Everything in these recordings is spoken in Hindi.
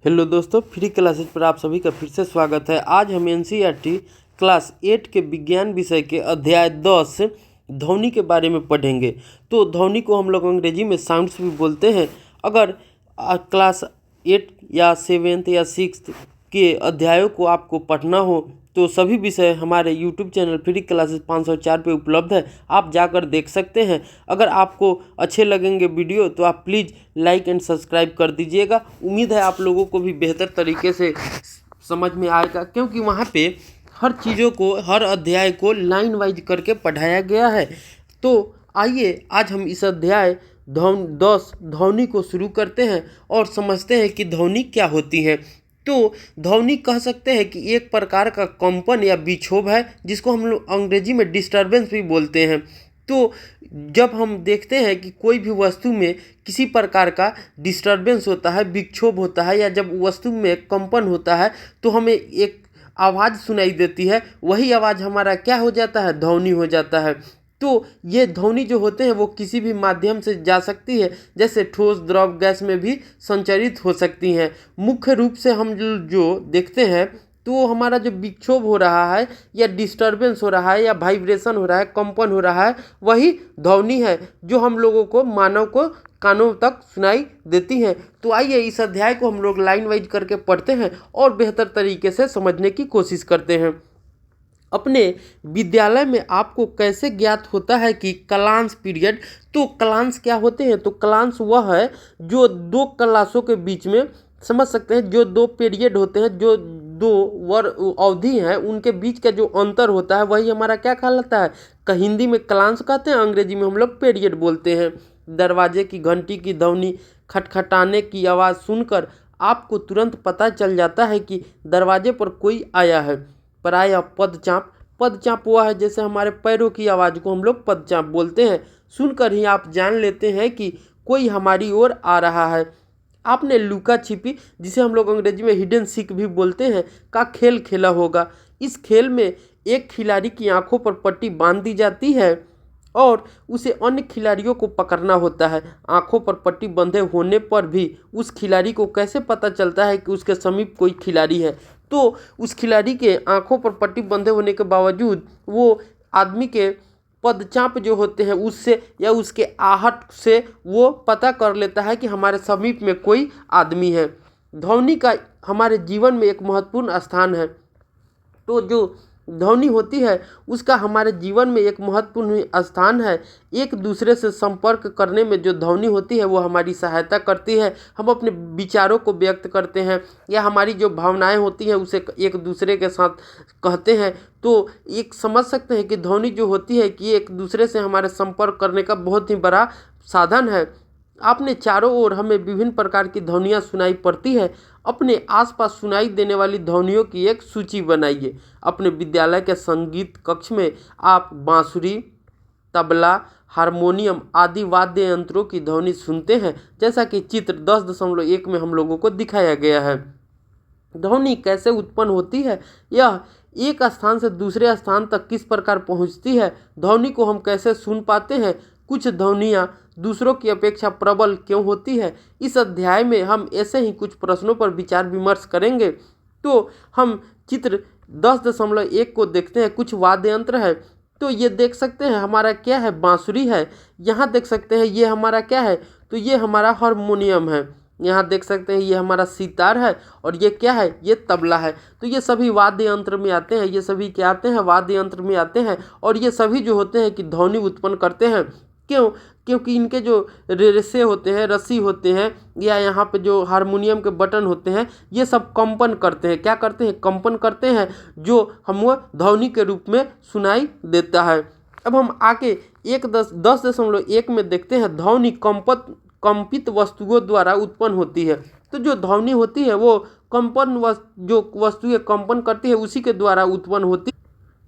हेलो दोस्तों, फ्री क्लासेस पर आप सभी का फिर से स्वागत है। आज हम एनसीईआरटी क्लास 8 के विज्ञान विषय के अध्याय 10 ध्वनि के बारे में पढ़ेंगे। तो ध्वनि को हम लोग अंग्रेजी में साउंड्स भी बोलते हैं। अगर क्लास 8 या 7th या 6th के अध्यायों को आपको पढ़ना हो तो सभी विषय हमारे यूट्यूब चैनल फ्री क्लासेस 504 पे उपलब्ध है, आप जाकर देख सकते हैं। अगर आपको अच्छे लगेंगे वीडियो तो आप प्लीज़ लाइक एंड सब्सक्राइब कर दीजिएगा। उम्मीद है आप लोगों को भी बेहतर तरीके से समझ में आएगा, क्योंकि वहाँ पे हर चीज़ों को, हर अध्याय को लाइन वाइज करके पढ़ाया गया है। तो आइए आज हम इस अध्याय 10 ध्वनि को शुरू करते हैं और समझते हैं कि ध्वनि क्या होती है। तो ध्वनि कह सकते हैं कि एक प्रकार का कंपन या विक्षोभ है, जिसको हम लोग अंग्रेजी में डिस्टरबेंस भी बोलते हैं। तो जब हम देखते हैं कि कोई भी वस्तु में किसी प्रकार का डिस्टरबेंस होता है, विक्षोभ होता है, या जब वस्तु में कंपन होता है तो हमें एक आवाज़ सुनाई देती है। वही आवाज़ हमारा क्या हो जाता है? ध्वनि हो जाता है। तो ये ध्वनि जो होते हैं वो किसी भी माध्यम से जा सकती है, जैसे ठोस, द्रव, गैस में भी संचरित हो सकती हैं। मुख्य रूप से हम जो देखते हैं तो हमारा जो विक्षोभ हो रहा है या डिस्टरबेंस हो रहा है या वाइब्रेशन हो रहा है, कंपन हो रहा है, वही ध्वनि है जो हम लोगों को, मानव को कानों तक सुनाई देती है। तो आइए इस अध्याय को हम लोग लाइन वाइज करके पढ़ते हैं और बेहतर तरीके से समझने की कोशिश करते हैं। अपने विद्यालय में आपको कैसे ज्ञात होता है कि क्लास पीरियड? तो क्लास क्या होते हैं? तो क्लास वह है जो दो क्लासों के बीच में, समझ सकते हैं, जो दो पीरियड होते हैं, जो दो अवधि हैं, उनके बीच का जो अंतर होता है वही हमारा क्या कहलाता है? हिंदी में क्लास कहते हैं, अंग्रेजी में हम लोग पीरियड बोलते हैं। दरवाजे की घंटी की ध्वनि, खटखटाने की आवाज़ सुनकर आपको तुरंत पता चल जाता है कि दरवाजे पर कोई आया है। प्रायः पदचाप, पदचाप हुआ है जैसे हमारे पैरों की आवाज़ को हम लोग पदचाप बोलते हैं। सुनकर ही आप जान लेते हैं कि कोई हमारी ओर आ रहा है। आपने लुका छिपी, जिसे हम लोग अंग्रेजी में हिडन सीक भी बोलते हैं, का खेल खेला होगा। इस खेल में एक खिलाड़ी की आंखों पर पट्टी बांध दी जाती है और उसे अन्य खिलाड़ियों को पकड़ना होता है। आंखों पर पट्टी बंधे होने पर भी उस खिलाड़ी को कैसे पता चलता है कि उसके समीप कोई खिलाड़ी है? तो उस खिलाड़ी के आंखों पर पट्टी बंधे होने के बावजूद वो आदमी के पदचाप जो होते हैं उससे या उसके आहट से वो पता कर लेता है कि हमारे समीप में कोई आदमी है। ध्वनि का हमारे जीवन में एक महत्वपूर्ण स्थान है। तो जो ध्वनि होती है उसका हमारे जीवन में एक महत्वपूर्ण स्थान है। एक दूसरे से संपर्क करने में जो ध्वनि होती है वो हमारी सहायता करती है। हम अपने विचारों को व्यक्त करते हैं या हमारी जो भावनाएं होती हैं उसे एक दूसरे के साथ कहते हैं। तो एक समझ सकते हैं कि ध्वनि जो होती है कि एक दूसरे से हमारे संपर्क करने का बहुत ही बड़ा साधन है। आपने चारों ओर हमें विभिन्न प्रकार की ध्वनियाँ सुनाई पड़ती है। अपने आसपास सुनाई देने वाली ध्वनियों की एक सूची बनाइए। अपने विद्यालय के संगीत कक्ष में आप बांसुरी, तबला, हारमोनियम आदि वाद्य यंत्रों की ध्वनि सुनते हैं, जैसा कि चित्र 10.1 में हम लोगों को दिखाया गया है। ध्वनि कैसे उत्पन्न होती है? यह एक स्थान से दूसरे स्थान तक किस प्रकार पहुंचती है? ध्वनि को हम कैसे सुन पाते हैं? कुछ ध्वनियाँ दूसरों की अपेक्षा प्रबल क्यों होती है? इस अध्याय में हम ऐसे ही कुछ प्रश्नों पर विचार विमर्श करेंगे। तो हम चित्र 10.1 को देखते हैं। कुछ वाद्य यंत्र है, तो ये देख सकते हैं हमारा क्या है? बांसुरी है। यहाँ देख सकते हैं ये हमारा क्या है? तो ये हमारा हारमोनियम है। यहाँ देख सकते हैं ये हमारा सितार है और ये क्या है? ये तबला है। तो ये सभी वाद्य यंत्र में आते हैं। ये सभी क्या आते हैं? वाद्य यंत्र में आते हैं। और ये सभी जो होते हैं कि ध्वनि उत्पन्न करते हैं। क्यों? क्योंकि इनके जो रेसे होते हैं, रस्सी होते हैं, या यहाँ पे जो हारमोनियम के बटन होते हैं, ये सब कंपन करते हैं। क्या करते हैं? कंपन करते हैं, जो हमको ध्वनि के रूप में सुनाई देता है। अब हम आके 10.1 में देखते हैं। ध्वनि कंपित वस्तुओं द्वारा उत्पन्न होती है। तो जो ध्वनि होती है वो जो वस्तुएं कंपन करती है उसी के द्वारा उत्पन्न होती है।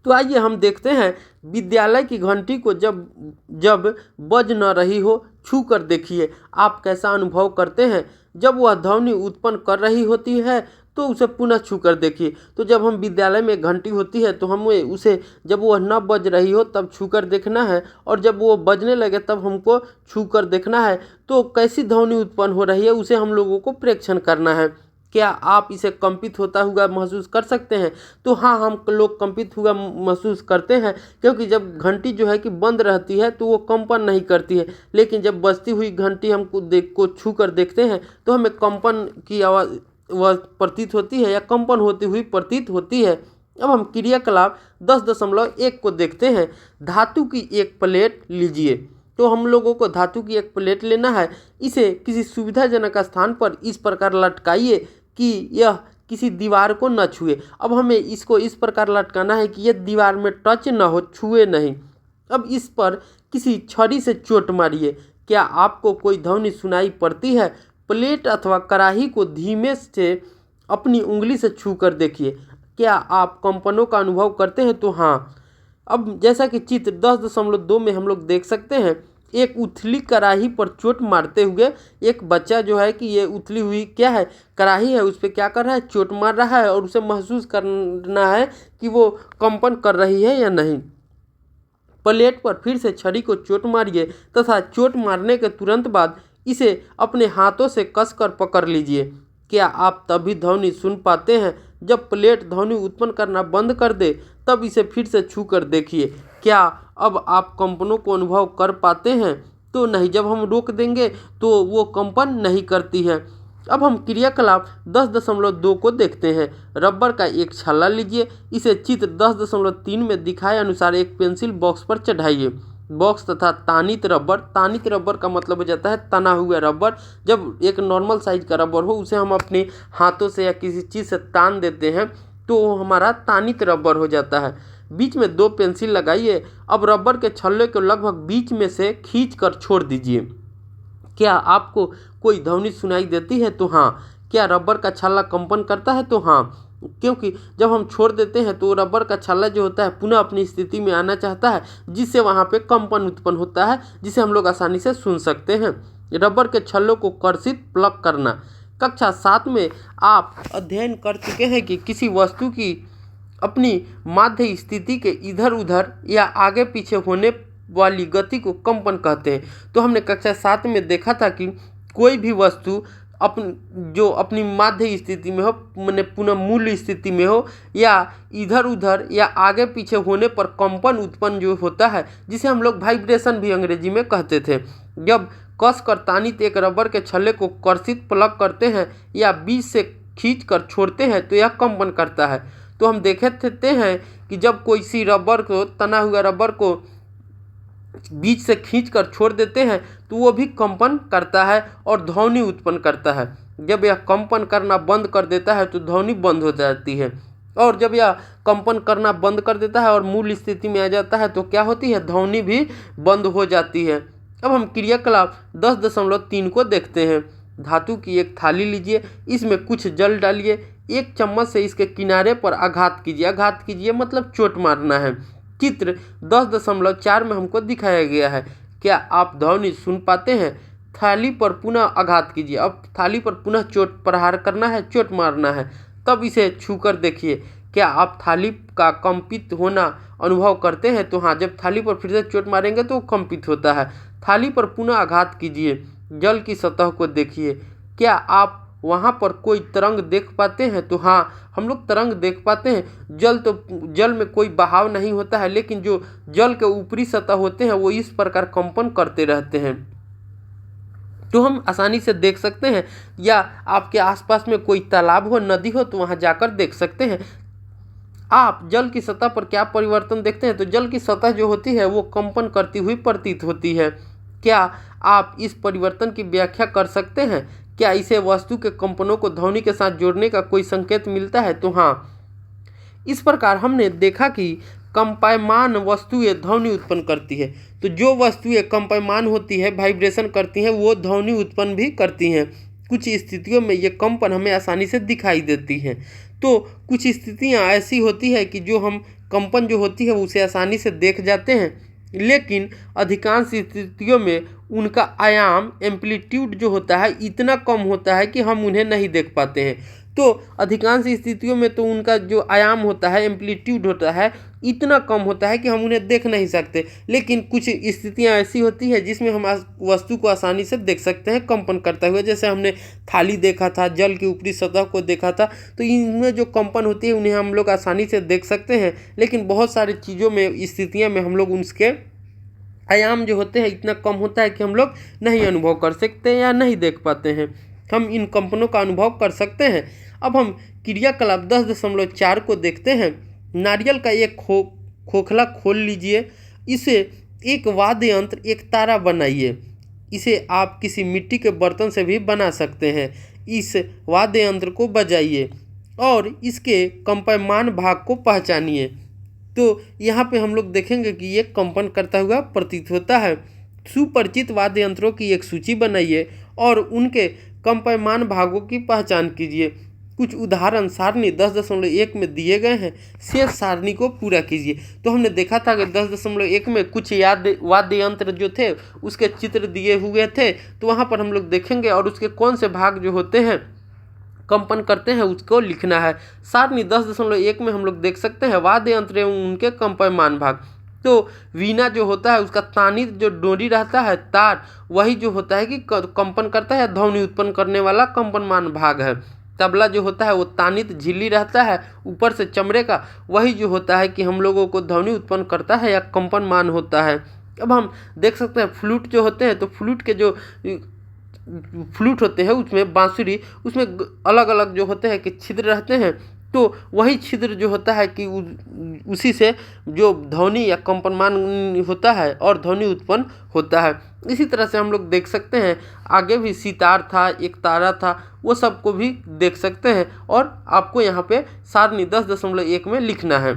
तो आइए हम देखते हैं, विद्यालय की घंटी को जब जब बज न रही हो, छू कर देखिए, आप कैसा अनुभव करते हैं? जब वह ध्वनि उत्पन्न कर रही होती है तो उसे पुनः छू कर देखिए। तो जब हम विद्यालय में घंटी होती है तो हमें उसे, जब वह न बज रही हो तब छू कर देखना है, और जब वो बजने लगे तब हमको छू कर देखना है। तो कैसी ध्वनि उत्पन्न हो रही है उसे हम लोगों को प्रेक्षण करना है। क्या आप इसे कंपित होता हुआ महसूस कर सकते हैं? तो हाँ, हम लोग कंपित हुआ महसूस करते हैं, क्योंकि जब घंटी जो है कि बंद रहती है तो वो कंपन नहीं करती है, लेकिन जब बजती हुई घंटी हमको छू कर देखते हैं तो हमें कंपन की आवाज़ वह प्रतीत होती है या कंपन होती हुई प्रतीत होती है। अब हम क्रियाकलाप 10.1 को देखते हैं। धातु की एक प्लेट लीजिए। तो हम लोगों को धातु की एक प्लेट लेना है, इसे किसी सुविधाजनक स्थान पर इस प्रकार लटकाइए कि यह किसी दीवार को न छुए। अब हमें इसको इस प्रकार लटकाना है कि यह दीवार में टच न हो, छुए नहीं। अब इस पर किसी छड़ी से चोट मारिए। क्या आपको कोई ध्वनि सुनाई पड़ती है? प्लेट अथवा कढ़ाई को धीमे से अपनी उंगली से छू कर देखिए। क्या आप कंपनों का अनुभव करते हैं? तो हाँ। अब जैसा कि चित्र 10.2 में हम लोग देख सकते हैं, एक उथली कढ़ाई पर चोट मारते हुए एक बच्चा जो है कि ये उथली हुई क्या है, कढ़ाई है, उस पर क्या कर रहा है, चोट मार रहा है और उसे महसूस करना है कि वो कंपन कर रही है या नहीं। प्लेट पर फिर से छड़ी को चोट मारिए तथा चोट मारने के तुरंत बाद इसे अपने हाथों से कसकर पकड़ लीजिए। क्या आप तभी ध्वनि सुन पाते हैं जब प्लेट ध्वनि उत्पन्न करना बंद कर दे? तब इसे फिर से छू कर देखिए। क्या अब आप कंपनों को अनुभव कर पाते हैं? तो नहीं, जब हम रोक देंगे तो वो कंपन नहीं करती है। अब हम क्रियाकलाप 10.2 को देखते हैं। रबर का एक छल्ला लीजिए, इसे चित्र 10.3 में दिखाए अनुसार एक पेंसिल बॉक्स पर चढ़ाइए। बॉक्स तथा तानित रबर का मतलब हो जाता है तना हुआ रबर। जब एक नॉर्मल साइज का रबर हो उसे हम अपने हाथों से या किसी चीज़ से तान देते हैं तो वो हमारा तानित रबर हो जाता है। बीच में 2 पेंसिल लगाइए। अब रबर के छल्ले को लगभग बीच में से खींच कर छोड़ दीजिए। क्या आपको कोई ध्वनि सुनाई देती है? तो हाँ। क्या रबर का छल्ला कंपन करता है? तो हाँ, क्योंकि जब हम छोड़ देते हैं तो रबर का छल्ला जो होता है पुनः अपनी स्थिति में आना चाहता है, जिससे वहाँ पे कंपन उत्पन्न होता है, जिसे हम लोग आसानी से सुन सकते हैं। रबर के छल्लों को कर्षित प्लग करना। कक्षा 7 में आप अध्ययन कर चुके हैं कि किसी वस्तु की अपनी माध्य स्थिति के इधर उधर या आगे पीछे होने वाली गति को कंपन कहते हैं। तो हमने कक्षा 7 में देखा था कि कोई भी वस्तु जो अपनी माध्य स्थिति में हो, मैंने पुनः मूल स्थिति में हो, या इधर उधर या आगे पीछे होने पर कंपन उत्पन्न जो होता है, जिसे हम लोग वाइब्रेशन भी अंग्रेजी में कहते थे। जब कस कर तानित एक रबर के छल्ले को कर्षित प्लग करते हैं या बीच से खींच कर छोड़ते हैं तो यह कंपन करता है। तो हम देखे हैं कि जब कोई सी रबर को, तना हुआ रबर को बीच से खींचकर छोड़ देते हैं तो वो भी कंपन करता है और ध्वनि उत्पन्न करता है। जब यह कंपन करना बंद कर देता है तो ध्वनि बंद हो जाती है, और जब यह कंपन करना बंद कर देता है और मूल स्थिति में आ जाता है तो क्या होती है, ध्वनि भी बंद हो जाती है। अब हम क्रियाकलाप 10.3 को देखते हैं। धातु की एक थाली लीजिए, इसमें कुछ जल डालिए, एक चम्मच से इसके किनारे पर आघात कीजिए मतलब चोट मारना है। चित्र 10.4 में हमको दिखाया गया है। क्या आप ध्वनि सुन पाते हैं? थाली पर पुनः आघात कीजिए। अब थाली पर पुनः चोट प्रहार करना है, चोट मारना है, तब इसे छूकर देखिए। क्या आप थाली का कंपित होना अनुभव करते हैं? तो हाँ, जब थाली पर फिर से चोट मारेंगे तो कंपित होता है। थाली पर पुनः आघात कीजिए, जल की सतह को देखिए। क्या आप वहाँ पर कोई तरंग देख पाते हैं? तो हाँ, हम लोग तरंग देख पाते हैं। जल में कोई बहाव नहीं होता है, लेकिन जो जल के ऊपरी सतह होते हैं वो इस प्रकार कंपन करते रहते हैं, तो हम आसानी से देख सकते हैं। या आपके आसपास में कोई तालाब हो, नदी हो, तो वहाँ जाकर देख सकते हैं। आप जल की सतह पर क्या परिवर्तन देखते हैं? तो जल की सतह जो होती है वो कंपन करती हुई प्रतीत होती है। क्या आप इस परिवर्तन की व्याख्या कर सकते हैं? क्या इसे वस्तु के कंपनों को ध्वनि के साथ जोड़ने का कोई संकेत मिलता है? तो हाँ, इस प्रकार हमने देखा कि कंपायमान वस्तुएं ध्वनि उत्पन्न करती है। तो जो वस्तुएं कंपायमान होती है, वाइब्रेशन करती हैं, वो ध्वनि उत्पन्न भी करती हैं। कुछ स्थितियों में ये कंपन हमें आसानी से दिखाई देती हैं। तो कुछ स्थितियां ऐसी होती है कि जो हम कंपन जो होती है उसे आसानी से देख जाते हैं, लेकिन अधिकांश स्थितियों में उनका आयाम, एम्पलीट्यूड जो होता है इतना कम होता है कि हम उन्हें नहीं देख पाते हैं। तो अधिकांश स्थितियों में तो उनका जो आयाम होता है, एम्पलीट्यूड होता है, इतना कम होता है कि हम उन्हें देख नहीं सकते। लेकिन कुछ स्थितियां ऐसी होती है जिसमें हम वस्तु को आसानी से देख सकते हैं कंपन करता हुआ। जैसे हमने थाली देखा था, जल की ऊपरी सतह को देखा था, तो इनमें जो कंपन होती है उन्हें हम लोग आसानी से देख सकते हैं। लेकिन बहुत सारी चीज़ों में, स्थितियों में हम लोग उसके आयाम जो होते हैं इतना कम होता है कि हम लोग नहीं अनुभव कर सकते या नहीं देख पाते हैं। हम इन कंपनों का अनुभव कर सकते हैं। अब हम क्रियाकलाप 10.4 को देखते हैं। नारियल का एक खोखला खोल लीजिए, इसे एक वाद्य यंत्र, एक तारा बनाइए। इसे आप किसी मिट्टी के बर्तन से भी बना सकते हैं। इस वाद्य यंत्र को बजाइए और इसके कंपमान भाग को पहचानिए। तो यहाँ पे हम लोग देखेंगे कि ये कंपन करता हुआ प्रतीत होता है। सुपरिचित वाद्य यंत्रों की एक सूची बनाइए और उनके कंपमान भागों की पहचान कीजिए। कुछ उदाहरण सारणी 10.1 में दिए गए हैं, शेष सारणी को पूरा कीजिए। तो हमने देखा था कि 10.1 में कुछ वाद्य यंत्र जो थे उसके चित्र दिए हुए थे, तो वहाँ पर हम लोग देखेंगे और उसके कौन से भाग जो होते हैं कंपन करते हैं उसको लिखना है। सारणी 10.1 में हम लोग देख सकते हैं वाद्य यंत्र एवं उनके कंपमान भाग। तो वीणा जो होता है उसका तानित जो डोरी रहता है, तार, वही जो होता है कि कंपन करता है, ध्वनि उत्पन्न करने वाला कंपनमान भाग है। तबला जो होता है वो तानित झिल्ली रहता है ऊपर से चमड़े का, वही जो होता है कि हम लोगों को ध्वनि उत्पन्न करता है या कंपनमान होता है। अब हम देख सकते हैं फ्लूट जो होते हैं, तो फ्लूट के जो फ्लूट होते हैं उसमें बांसुरी, उसमें अलग अलग जो होते हैं कि छिद्र रहते हैं, तो वही छिद्र जो होता है कि उसी से जो ध्वनि या कंपनमान होता है और ध्वनि उत्पन्न होता है। इसी तरह से हम लोग देख सकते हैं आगे भी सितार था, एक तारा था, वो सब को भी देख सकते हैं और आपको यहाँ पे सारणी 10.1 में लिखना है।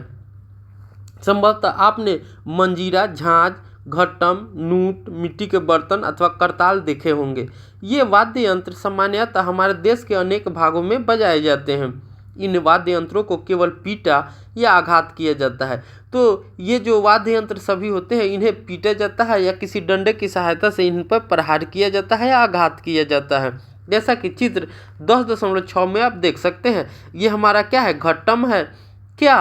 संभवतः आपने मंजीरा, झांझ, घट्टम, नूट, मिट्टी के बर्तन अथवा करताल देखे होंगे। ये वाद्य यंत्र सामान्यतः हमारे देश के अनेक भागों में बजाए जाते हैं। इन वाद्य यंत्रों को केवल पीटा या आघात किया जाता है। तो ये जो वाद्य यंत्र सभी होते हैं इन्हें पीटा जाता है या किसी डंडे की सहायता से इन पर प्रहार किया जाता है या आघात किया जाता है। जैसा कि चित्र 10.6 में आप देख सकते हैं, ये हमारा क्या है, घट्टम है। क्या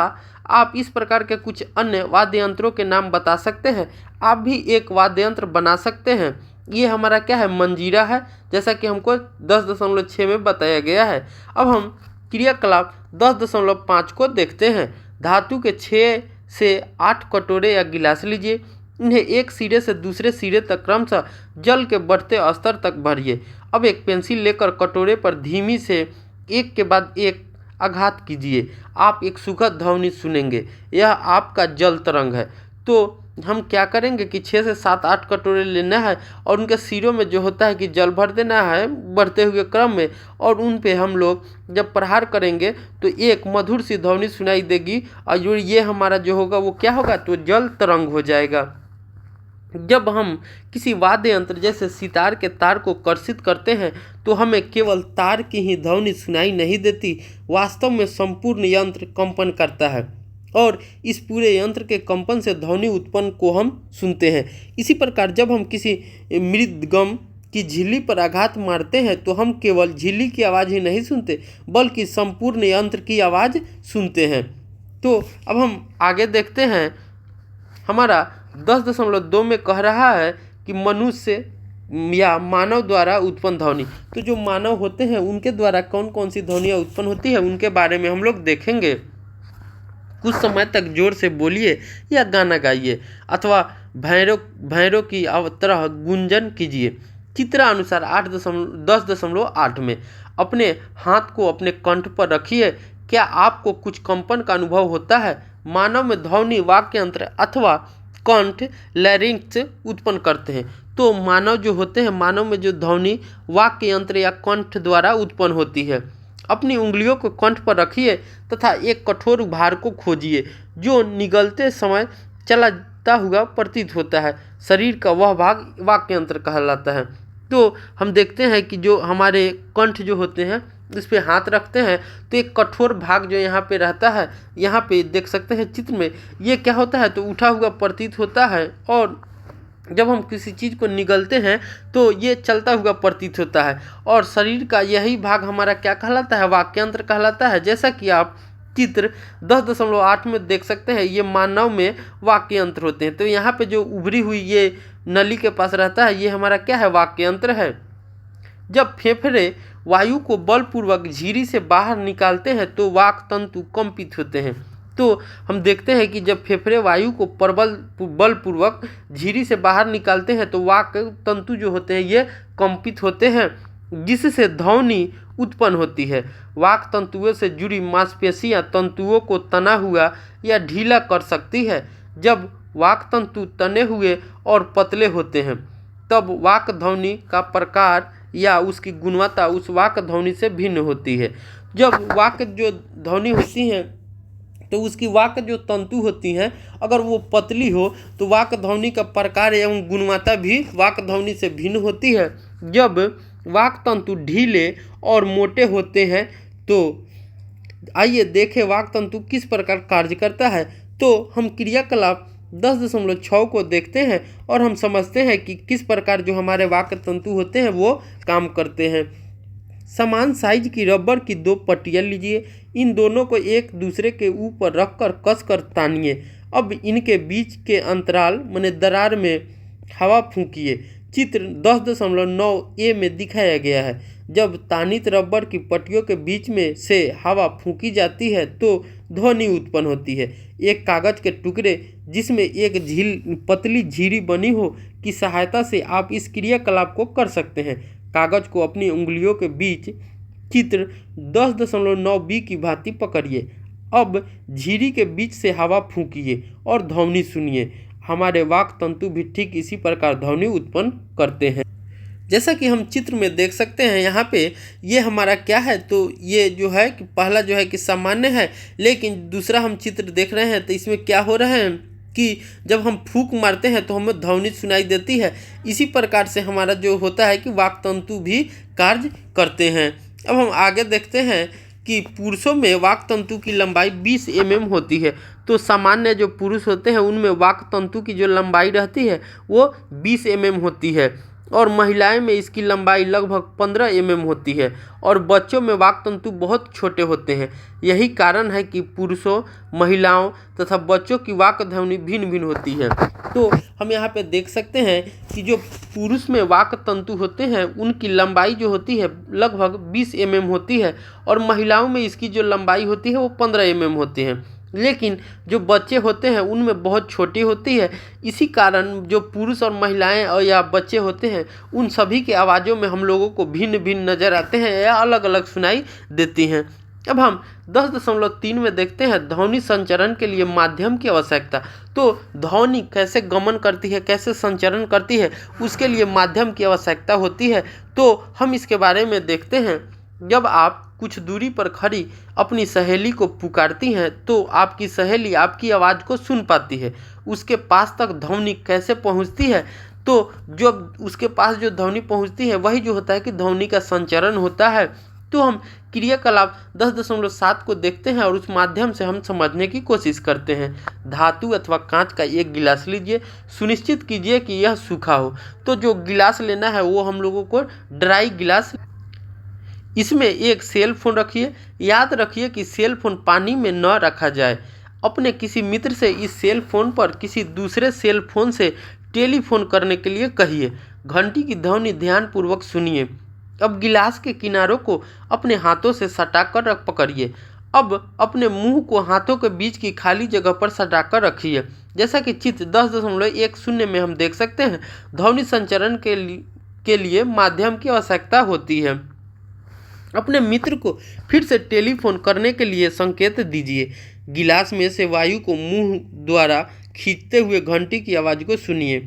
आप इस प्रकार के कुछ अन्य वाद्य यंत्रों के नाम बता सकते हैं? आप भी एक वाद्य यंत्र बना सकते हैं। ये हमारा क्या है, मंजीरा है, जैसा कि हमको 10.6 में बताया गया है। अब हम क्रियाकलाप 10.5 को देखते हैं। धातु के 6 से 8 कटोरे या गिलास लीजिए। इन्हें एक सिरे से दूसरे सिरे तक क्रमशः जल के बढ़ते स्तर तक भरिए। अब एक पेंसिल लेकर कटोरे पर धीमी से एक के बाद एक आघात कीजिए। आप एक सुखद ध्वनि सुनेंगे, यह आपका जल तरंग है। तो हम क्या करेंगे कि 6 से 7 8 कटोरे लेना है और उनके सिरों में जो होता है कि जल भर देना है बढ़ते हुए क्रम में, और उन पे हम लोग जब प्रहार करेंगे तो एक मधुर सी ध्वनि सुनाई देगी और ये हमारा जो होगा वो क्या होगा, तो जल तरंग हो जाएगा। जब हम किसी वाद्य यंत्र जैसे सितार के तार को कर्षित करते हैं तो हमें केवल तार की ही ध्वनि सुनाई नहीं देती, वास्तव में संपूर्ण यंत्र कंपन करता है और इस पूरे यंत्र के कंपन से ध्वनि उत्पन्न को हम सुनते हैं। इसी प्रकार जब हम किसी मृदगम की झिल्ली पर आघात मारते हैं तो हम केवल झिल्ली की आवाज़ ही नहीं सुनते बल्कि संपूर्ण यंत्र की आवाज़ सुनते हैं। तो अब हम आगे देखते हैं। हमारा 10.2 में कह रहा है कि मनुष्य या मानव द्वारा उत्पन्न ध्वनि। तो जो मानव होते हैं उनके द्वारा कौन कौन सी ध्वनियाँ उत्पन्न होती है उनके बारे में हम लोग देखेंगे। कुछ समय तक जोर से बोलिए या गाना गाइए अथवा भैरों की तरह गुंजन कीजिए। चित्रानुसार 10.8 में अपने हाथ को अपने कंठ पर रखिए। क्या आपको कुछ कंपन का अनुभव होता है? मानव में ध्वनि वाक्य यंत्र अथवा कंठ लैरिंक्स उत्पन्न करते हैं। तो मानव जो होते हैं, मानव में जो ध्वनि वाक्य यंत्र या कंठ द्वारा उत्पन्न होती है। अपनी उंगलियों को कंठ पर रखिए तथा एक कठोर उभार को खोजिए जो निगलते समय चलाता हुआ प्रतीत होता है। शरीर का वह भाग वाक्य यंत्र कहलाता है। तो हम देखते हैं कि जो हमारे कंठ जो होते हैं इस पे हाथ रखते हैं तो एक कठोर भाग जो यहाँ पे रहता है, यहाँ पे देख सकते हैं चित्र में, ये क्या होता है तो उठा हुआ प्रतीत होता है और जब हम किसी चीज़ को निगलते हैं तो ये चलता हुआ प्रतीत होता है, और शरीर का यही भाग हमारा क्या कहलाता है, वाक्यंत्र कहलाता है। जैसा कि आप चित्र 10.8 में देख सकते हैं, ये मानव में वाक्यंत्र होते हैं। तो यहाँ पे जो उभरी हुई ये नली के पास रहता है, ये हमारा क्या है, वाक्यंत्र है। जब फेफड़े वायु को बलपूर्वक झिरी से बाहर निकालते हैं तो वाक तंतु कंपित होते हैं। तो हम देखते हैं कि जब फेफड़े वायु को बलपूर्वक झिरी से बाहर निकालते हैं तो वाक तंतु जो होते हैं ये कंपित होते हैं, जिससे ध्वनि उत्पन्न होती है। वाक तंतुओं से जुड़ी मांसपेशियां तंतुओं को तना हुआ या ढीला कर सकती है। जब वाक तंतु तने हुए और पतले होते हैं तब वाक ध्वनि का प्रकार या उसकी गुणवत्ता उस वाक ध्वनि से भिन्न होती है। जब वाक जो ध्वनि होती है तो उसकी वाक जो तंतु होती हैं अगर वो पतली हो तो वाक ध्वनि का प्रकार एवं गुणवत्ता भी वाक ध्वनि से भिन्न होती है। जब वाक तंतु ढीले और मोटे होते हैं तो आइए देखें वाक तंतु किस प्रकार कार्य करता है। तो हम क्रियाकलाप 10.6 को देखते हैं और हम समझते हैं कि किस प्रकार जो हमारे वाक तंतु होते हैं वो काम करते हैं। समान साइज की रबर की 2 पट्टियाँ लीजिए, इन दोनों को एक दूसरे के ऊपर रखकर कसकर तानिए। अब इनके बीच के अंतराल माने दरार में हवा फूंकिए। चित्र 10.9 में दिखाया गया है। जब तानित रबर की पट्टियों के बीच में से हवा फूंकी जाती है तो ध्वनि उत्पन्न होती है। एक कागज के टुकड़े जिसमें एक पतली झिरी बनी हो की सहायता से आप इस क्रियाकलाप को कर सकते हैं। कागज को अपनी उंगलियों के बीच चित्र 10.9 की भांति पकड़िए। अब झिरी के बीच से हवा फूंकिए और ध्वनि सुनिए। हमारे वाक तंतु भी ठीक इसी प्रकार ध्वनि उत्पन्न करते हैं। जैसा कि हम चित्र में देख सकते हैं, यहाँ पे ये हमारा क्या है, तो ये जो है कि पहला जो है कि सामान्य है, लेकिन दूसरा हम चित्र देख रहे हैं तो इसमें क्या हो रहा है कि जब हम फूंक मारते हैं तो हमें ध्वनि सुनाई देती है। इसी प्रकार से हमारा जो होता है कि वाक तंतु भी कार्य करते हैं। अब हम आगे देखते हैं कि पुरुषों में वाक तंतु की लंबाई 20 mm होती है। तो सामान्य जो पुरुष होते हैं उनमें वाक तंतु की जो लंबाई रहती है वो 20 mm होती है, और महिलाएं में इसकी लंबाई लगभग 15 mm होती है, और बच्चों में वाक तंतु बहुत छोटे होते हैं। यही कारण है कि पुरुषों, महिलाओं तथा बच्चों की वाक ध्वनि भिन्न भिन्न होती है। तो हम यहाँ पे देख सकते हैं कि जो पुरुष में वाक तंतु होते हैं उनकी लंबाई जो होती है लगभग 20 mm होती है, और महिलाओं में इसकी जो लंबाई होती है वो 15 mm होती है, लेकिन जो बच्चे होते हैं उनमें बहुत छोटी होती है। इसी कारण जो पुरुष और महिलाएं और या बच्चे होते हैं उन सभी की आवाज़ों में हम लोगों को भिन्न भिन्न नज़र आते हैं या अलग अलग सुनाई देती हैं। अब हम 10.3 में देखते हैं ध्वनि संचरण के लिए माध्यम की आवश्यकता। तो ध्वनि कैसे गमन करती है, कैसे संचरण करती है, उसके लिए माध्यम की आवश्यकता होती है। तो हम इसके बारे में देखते हैं। जब आप कुछ दूरी पर खड़ी अपनी सहेली को पुकारती हैं तो आपकी सहेली आपकी आवाज़ को सुन पाती है। उसके पास तक ध्वनि कैसे पहुंचती है, तो जब उसके पास जो ध्वनि पहुंचती है वही जो होता है कि ध्वनि का संचरण होता है। तो हम क्रियाकलाप 10.7 को देखते हैं और उस माध्यम से हम समझने की कोशिश करते हैं। धातु अथवा कांच का एक गिलास लीजिए, सुनिश्चित कीजिए कि यह सूखा हो। तो जो गिलास लेना है वो हम लोगों को ड्राई गिलास, इसमें एक सेल फोन रखिए। याद रखिए कि सेल फोन पानी में न रखा जाए। अपने किसी मित्र से इस सेल फोन पर किसी दूसरे सेल फोन से टेलीफोन करने के लिए कहिए। घंटी की ध्वनि ध्यानपूर्वक सुनिए। अब गिलास के किनारों को अपने हाथों से सटाकर पकड़िए। अब अपने मुंह को हाथों के बीच की खाली जगह पर सटाकर रखिए। जैसा कि चित्र 10.10 में हम देख सकते हैं, ध्वनि संचरण के लिए माध्यम की आवश्यकता होती है। अपने मित्र को फिर से टेलीफोन करने के लिए संकेत दीजिए। गिलास में से वायु को मुंह द्वारा खींचते हुए घंटी की आवाज़ को सुनिए।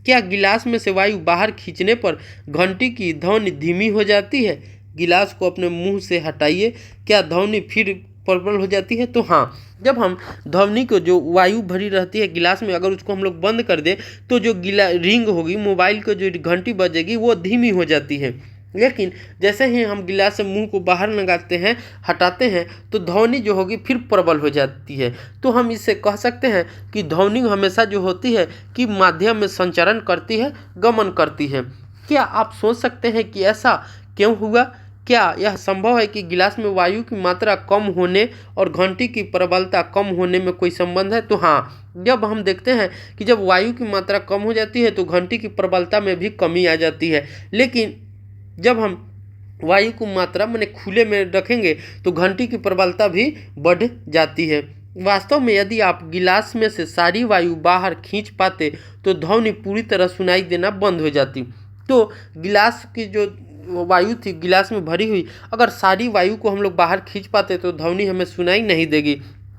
क्या गिलास में से वायु बाहर खींचने पर घंटी की ध्वनि धीमी हो जाती है? गिलास को अपने मुंह से हटाइए। क्या ध्वनि फिर प्रबल हो जाती है? तो हाँ, जब हम ध्वनि को जो वायु भरी रहती है गिलास में, अगर उसको हम लोग बंद कर दें तो जो रिंग होगी, मोबाइल को जो घंटी बजेगी वो धीमी हो जाती है। लेकिन जैसे ही हम गिलास से मुंह को बाहर लगाते हैं, हटाते हैं, तो ध्वनि जो होगी फिर प्रबल हो जाती है। तो हम इससे कह सकते हैं कि ध्वनि हमेशा जो होती है कि माध्यम में संचरण करती है, गमन करती है। क्या आप सोच सकते हैं कि ऐसा क्यों हुआ? क्या यह संभव है कि गिलास में वायु की मात्रा कम होने और घंटी की प्रबलता कम होने में कोई संबंध है? तो हाँ, जब हम देखते हैं कि जब वायु की मात्रा कम हो जाती है तो घंटी की प्रबलता में भी कमी आ जाती है। लेकिन जब हम वायु की मात्रा माने खुले में रखेंगे तो घंटी की प्रबलता भी बढ़ जाती है। वास्तव में यदि आप गिलास में से सारी वायु बाहर खींच पाते तो ध्वनि पूरी तरह सुनाई देना बंद हो जाती। तो गिलास की जो वायु थी गिलास में भरी हुई, अगर सारी वायु को हम लोग बाहर खींच पाते तो ध्वनि हमें सुनाई नहीं देगी।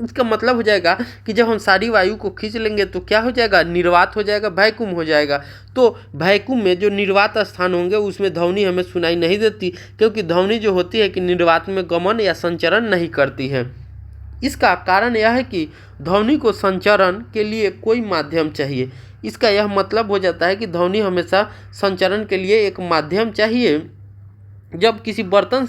इसका मतलब हो जाएगा कि जब हम सारी वायु को खींच लेंगे तो क्या हो जाएगा? निर्वात हो जाएगा, वैक्यूम हो जाएगा। तो वैक्यूम में जो निर्वात स्थान होंगे उसमें ध्वनि हमें सुनाई नहीं देती, क्योंकि ध्वनि जो होती है कि निर्वात में गमन या संचरण नहीं करती है। इसका कारण यह है कि ध्वनि को संचरण के लिए कोई माध्यम चाहिए। इसका यह मतलब हो जाता है कि ध्वनि हमेशा संचरण के लिए एक माध्यम चाहिए। जब किसी बर्तन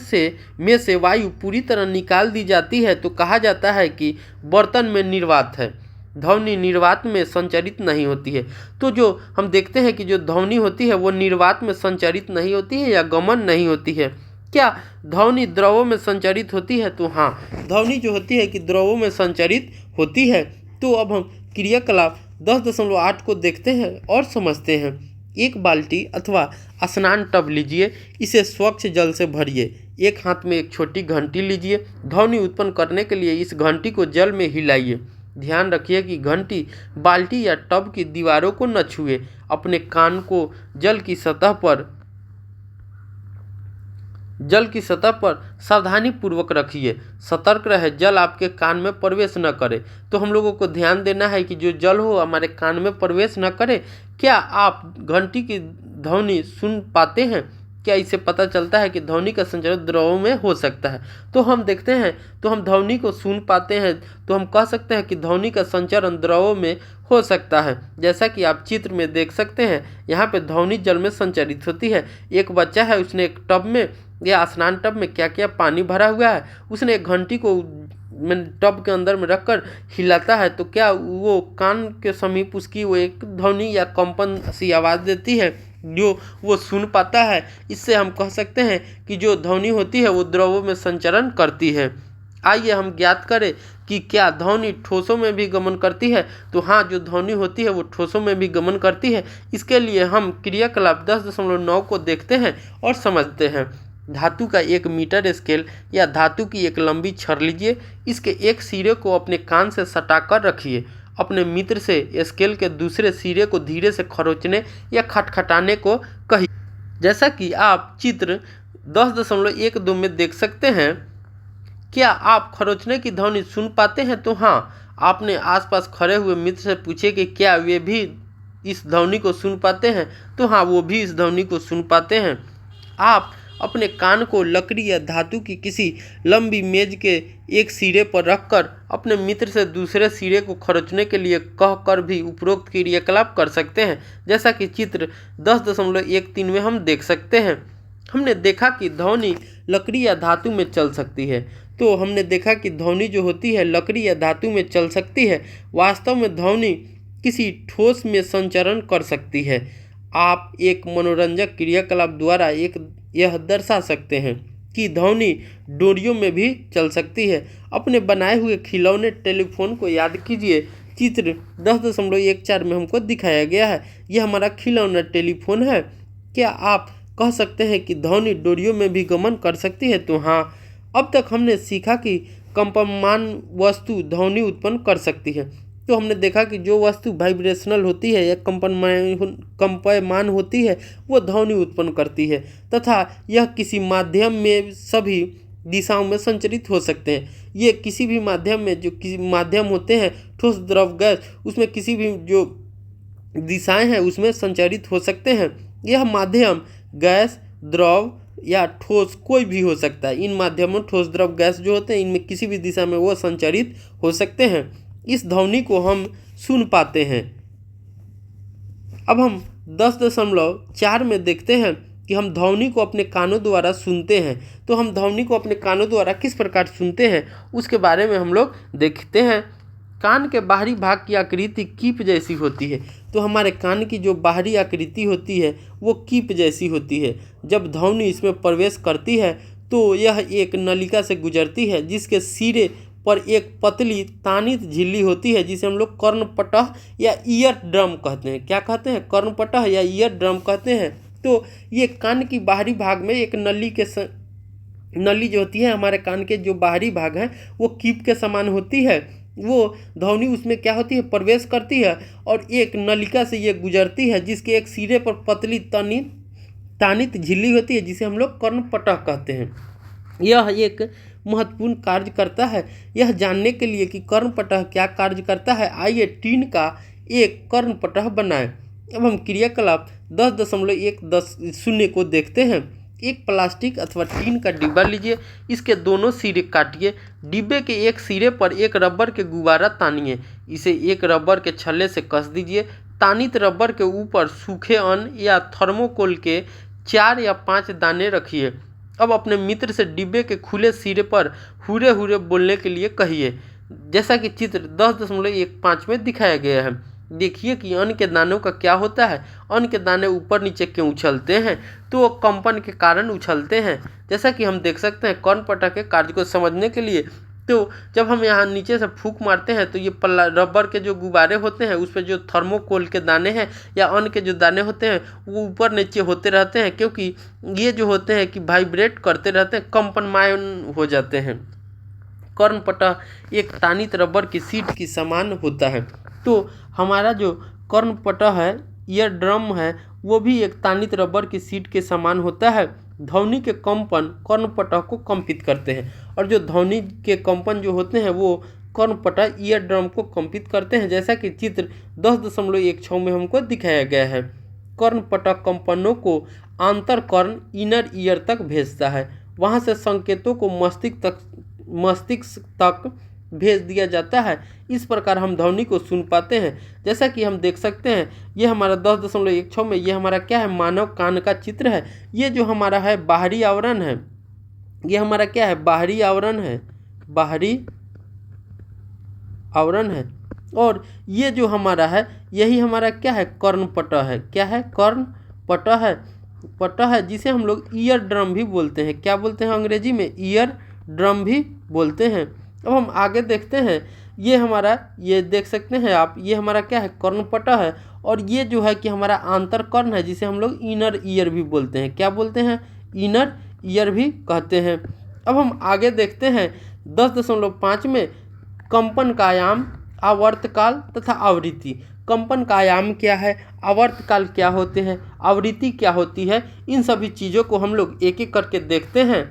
में से वायु पूरी तरह निकाल दी जाती है तो कहा जाता है कि बर्तन में निर्वात है। ध्वनि निर्वात में संचरित नहीं होती है। तो जो हम देखते हैं कि जो ध्वनि होती है वो निर्वात में संचरित नहीं होती है या गमन नहीं होती है। क्या ध्वनि द्रवों में संचरित होती है? तो हाँ, ध्वनि जो होती है कि द्रवों में संचरित होती है। तो अब हम क्रियाकलाप 10.8 को देखते हैं और समझते हैं। एक बाल्टी अथवा स्नान टब लीजिए, इसे स्वच्छ जल से भरिए। एक हाथ में एक छोटी घंटी लीजिए। ध्वनि उत्पन्न करने के लिए इस घंटी को जल में हिलाइए। ध्यान रखिए कि घंटी बाल्टी या टब की दीवारों को न छुए। अपने कान को जल की सतह पर सावधानी पूर्वक रखिए। सतर्क रहे जल आपके कान में प्रवेश न करे। तो हम लोगों को ध्यान देना है कि जो जल हो हमारे कान में प्रवेश न करे। क्या आप घंटी की ध्वनि सुन पाते हैं? क्या इससे पता चलता है कि ध्वनि का संचरण द्रवों में हो सकता है? तो हम देखते हैं, तो हम ध्वनि को सुन पाते हैं, तो हम कह सकते हैं कि ध्वनि का संचरण द्रवों में हो सकता है। जैसा कि आप चित्र में देख सकते हैं, यहाँ पे ध्वनि जल में संचरित होती है। एक बच्चा है, उसने एक टब में या स्नान टब में क्या क्या पानी भरा हुआ है, उसने एक घंटी को टब के अंदर में रखकर हिलाता है, तो क्या वो कान के समीप उसकी वो एक ध्वनि या कंपन सी आवाज़ देती है जो वो सुन पाता है। इससे हम कह सकते हैं कि जो ध्वनि होती है वो द्रवों में संचरण करती है। आइए हम ज्ञात करें कि क्या ध्वनि ठोसों में भी गमन करती है? तो हाँ, जो ध्वनि होती है वो ठोसों में भी गमन करती है। इसके लिए हम क्रियाकलाप 10.9 को देखते हैं और समझते हैं। धातु का 1 मीटर स्केल या धातु की एक लंबी छड़ लीजिए। इसके एक सिरे को अपने कान से सटाकर रखिए। अपने मित्र से स्केल के दूसरे सिरे को धीरे से खरोंचने या खटखटाने को कहिए। जैसा कि आप चित्र 10.12 में देख सकते हैं। क्या आप खरोंचने की ध्वनि सुन पाते हैं? तो हाँ, आपने आसपास खड़े हुए मित्र से पूछे कि क्या वे भी इस ध्वनि को सुन पाते हैं? तो हाँ, वो भी इस ध्वनि को सुन पाते हैं। आप अपने कान को लकड़ी या धातु की किसी लंबी मेज के एक सिरे पर रखकर अपने मित्र से दूसरे सिरे को खरोंचने के लिए कहकर भी उपरोक्त क्रियाकलाप कर सकते हैं। जैसा कि चित्र 10.13 में हम देख सकते हैं। हमने देखा कि ध्वनि लकड़ी या धातु में चल सकती है। तो हमने देखा कि ध्वनि जो होती है लकड़ी या धातु में चल सकती है। वास्तव में ध्वनि किसी ठोस में संचरण कर सकती है। आप एक मनोरंजक क्रियाकलाप द्वारा यह दर्शा सकते हैं कि ध्वनि डोरियों में भी चल सकती है। अपने बनाए हुए खिलौने टेलीफोन को याद कीजिए। चित्र 10.14 में हमको दिखाया गया है। यह हमारा खिलौना टेलीफोन है। क्या आप कह सकते हैं कि ध्वनि डोरियों में भी गमन कर सकती है? तो हाँ, अब तक हमने सीखा कि कंपमान वस्तु ध्वनि उत्पन्न कर सकती है। तो हमने देखा कि जो वस्तु वाइब्रेशनल होती है या कंपयमान होती है वो ध्वनि उत्पन्न करती है तथा यह किसी माध्यम में सभी दिशाओं में संचरित हो सकते हैं। ये किसी भी माध्यम में जो किसी माध्यम होते हैं ठोस द्रव गैस, उसमें किसी भी जो दिशाएं हैं उसमें संचरित हो सकते हैं। यह माध्यम गैस, द्रव या ठोस कोई भी हो सकता है। इन माध्यमों ठोस, द्रव, गैस जो होते हैं इनमें किसी भी दिशा में वो संचरित हो सकते हैं। इस ध्वनि को हम सुन पाते हैं। अब हम 10.4 में देखते हैं कि हम ध्वनि को अपने कानों द्वारा सुनते हैं। तो हम ध्वनि को अपने कानों द्वारा किस प्रकार सुनते हैं उसके बारे में हम लोग देखते हैं। कान के बाहरी भाग की आकृति कीप जैसी होती है। तो हमारे कान की जो बाहरी आकृति होती है वो कीप जैसी होती है। जब ध्वनि इसमें प्रवेश करती है तो यह एक नलिका से गुजरती है जिसके सिरे पर एक पतली तानित झिल्ली होती है जिसे हम लोग कर्णपटह या ईयर ड्रम कहते हैं। क्या कहते हैं? कर्णपटह या ईयर ड्रम कहते हैं। तो ये कान की बाहरी भाग में एक नली जो होती है, हमारे कान के जो बाहरी भाग है वो कीप के समान होती है। वो ध्वनि उसमें क्या होती है? प्रवेश करती है और एक नलिका से ये गुजरती है जिसके एक सिरे पर पतली तानित झिल्ली होती है जिसे हम लोग कर्णपटह कहते हैं। यह एक महत्वपूर्ण कार्य करता है। यह जानने के लिए कि कर्णपटह क्या कार्य करता है, आइए टीन का एक कर्णपटह बनाएं। अब हम क्रियाकलाप 10.110 को देखते हैं। एक प्लास्टिक अथवा टीन का डिब्बा लीजिए, इसके दोनों सिरे काटिए। डिब्बे के एक सिरे पर एक रबर के गुब्बारा तानिए, इसे एक रबर के छल्ले से कस दीजिए। तानित रबर के ऊपर सूखे अन्न या थर्मोकोल के 4 या 5 दाने रखिए। अब अपने मित्र से डिब्बे के खुले सिरे पर हुरे हुरे बोलने के लिए कहिए, जैसा कि चित्र 10.15 में दिखाया गया है। देखिए कि अन्न के दानों का क्या होता है। अन्न के दाने ऊपर नीचे क्यों उछलते हैं? तो वो कंपन के कारण उछलते हैं, जैसा कि हम देख सकते हैं। कर्णपटह के कार्य को समझने के लिए तो जब हम यहाँ नीचे से फूंक मारते हैं तो ये रबर के जो गुब्बारे होते हैं उस पर जो थर्मोकोल के दाने हैं या अन्न के जो दाने होते हैं वो ऊपर नीचे होते रहते हैं, क्योंकि ये जो होते हैं कि वाइब्रेट करते रहते हैं, कंपनमायन हो जाते हैं। कर्णपटह एक तानित रबर की सीट की समान होता है। तो हमारा जो कर्णपटह है, ईयर ड्रम है, वो भी एक तानित रबर की सीट के समान होता है। ध्वनि के कंपन कर्णपटह को कंपित करते हैं और जो ध्वनि के कंपन जो होते हैं वो कर्णपटह ईयर ड्रम को कंपित करते हैं, जैसा कि चित्र 10.16 में हमको दिखाया गया है। कर्णपटह कंपनों को आंतर कर्ण इनर ईयर तक भेजता है, वहाँ से संकेतों को मस्तिष्क तक भेज दिया जाता है। इस प्रकार हम ध्वनि को सुन पाते हैं। जैसा कि हम देख सकते हैं, ये हमारा 10.16 में ये हमारा क्या है? मानव कान का चित्र है। ये जो हमारा है बाहरी आवरण है, ये हमारा क्या है? बाहरी आवरण है, बाहरी आवरण है। और ये जो हमारा है यही हमारा क्या है? कर्णपटह है। क्या है? कर्णपटह है, पटह है, जिसे हम लोग ईयर ड्रम भी बोलते हैं। क्या बोलते हैं अंग्रेजी में? ईयर ड्रम भी बोलते हैं। अब हम आगे देखते हैं। ये हमारा, ये देख सकते हैं आप, ये हमारा क्या है? कर्णपटह है। और ये जो है कि हमारा आंतर कर्ण है जिसे हम लोग इनर ईयर भी बोलते हैं। क्या बोलते हैं? इनर ईयर भी कहते हैं। अब हम आगे देखते हैं 10.5 में कंपन का आयाम, आवर्तकाल तथा आवृत्ति। कंपन का आयाम क्या है, आवर्तकाल क्या होते हैं, आवृत्ति क्या होती है, इन सभी चीज़ों को हम लोग एक एक करके देखते हैं।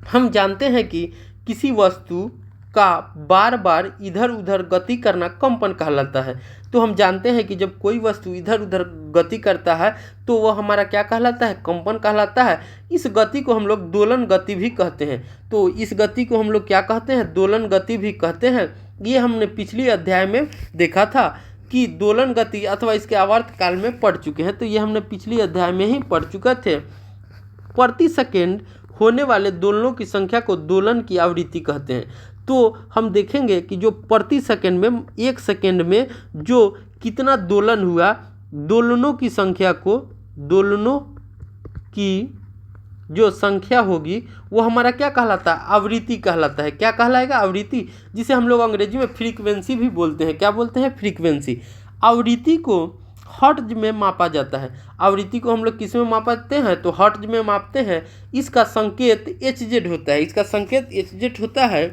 हम जानते हैं कि किसी वस्तु का बार बार इधर उधर गति करना कंपन कहलाता है। तो हम जानते हैं कि जब कोई वस्तु इधर उधर गति करता है तो वह हमारा क्या कहलाता है? कंपन कहलाता है। इस गति को हम लोग दोलन गति भी कहते हैं। तो इस गति को हम लोग क्या कहते हैं? दोलन गति भी कहते हैं। ये हमने पिछली अध्याय में देखा था कि दोलन गति अथवा इसके आवर्तकाल में पढ़ चुके हैं। तो ये हमने पिछली अध्याय में ही पढ़ चुके थे। प्रति सेकेंड होने वाले दोलनों की संख्या को दोलन की आवृत्ति कहते हैं। तो हम देखेंगे कि जो प्रति सेकेंड में, एक सेकेंड में जो कितना दोलन हुआ, दोलनों की संख्या को, दोलनों की जो संख्या होगी वो हमारा क्या कहलाता है? आवृत्ति कहलाता है। क्या कहलाएगा? आवृत्ति, जिसे हम लोग अंग्रेजी में फ्रीक्वेंसी भी बोलते हैं। क्या बोलते हैं? फ्रीक्वेंसी। आवृत्ति को हर्ट्ज में मापा जाता है। आवृत्ति को हम लोग किस में मापते हैं? तो हर्ट्ज में मापते हैं। इसका संकेत HZ होता है। इसका संकेत HZ होता है।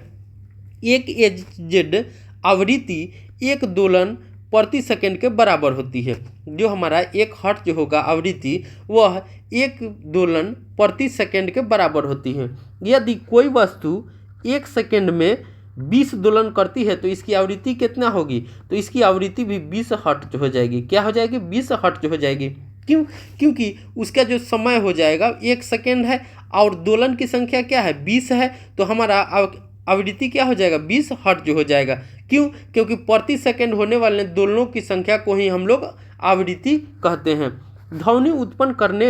एक HZ आवृत्ति एक दोलन प्रति सेकेंड के बराबर होती है। जो हमारा एक हर्ट्ज होगा आवृत्ति, वह एक दोलन प्रति सेकेंड के बराबर होती है। यदि कोई वस्तु एक सेकेंड में 20 दोलन करती है तो इसकी आवृत्ति कितना होगी? तो इसकी आवृत्ति भी 20 हर्ट्ज हो जाएगी। क्या हो जाएगी? 20 हर्ट्ज हो जाएगी। क्यों? क्योंकि उसका जो समय हो जाएगा 1 सेकेंड है और दोलन की संख्या क्या है? 20 है। तो हमारा आवृत्ति क्या हो जाएगा? 20 हर्ट्ज हो जाएगा। क्यों? क्योंकि प्रति सेकेंड होने वाले दोलनों की संख्या को ही हम लोग आवृत्ति कहते हैं। ध्वनि उत्पन्न करने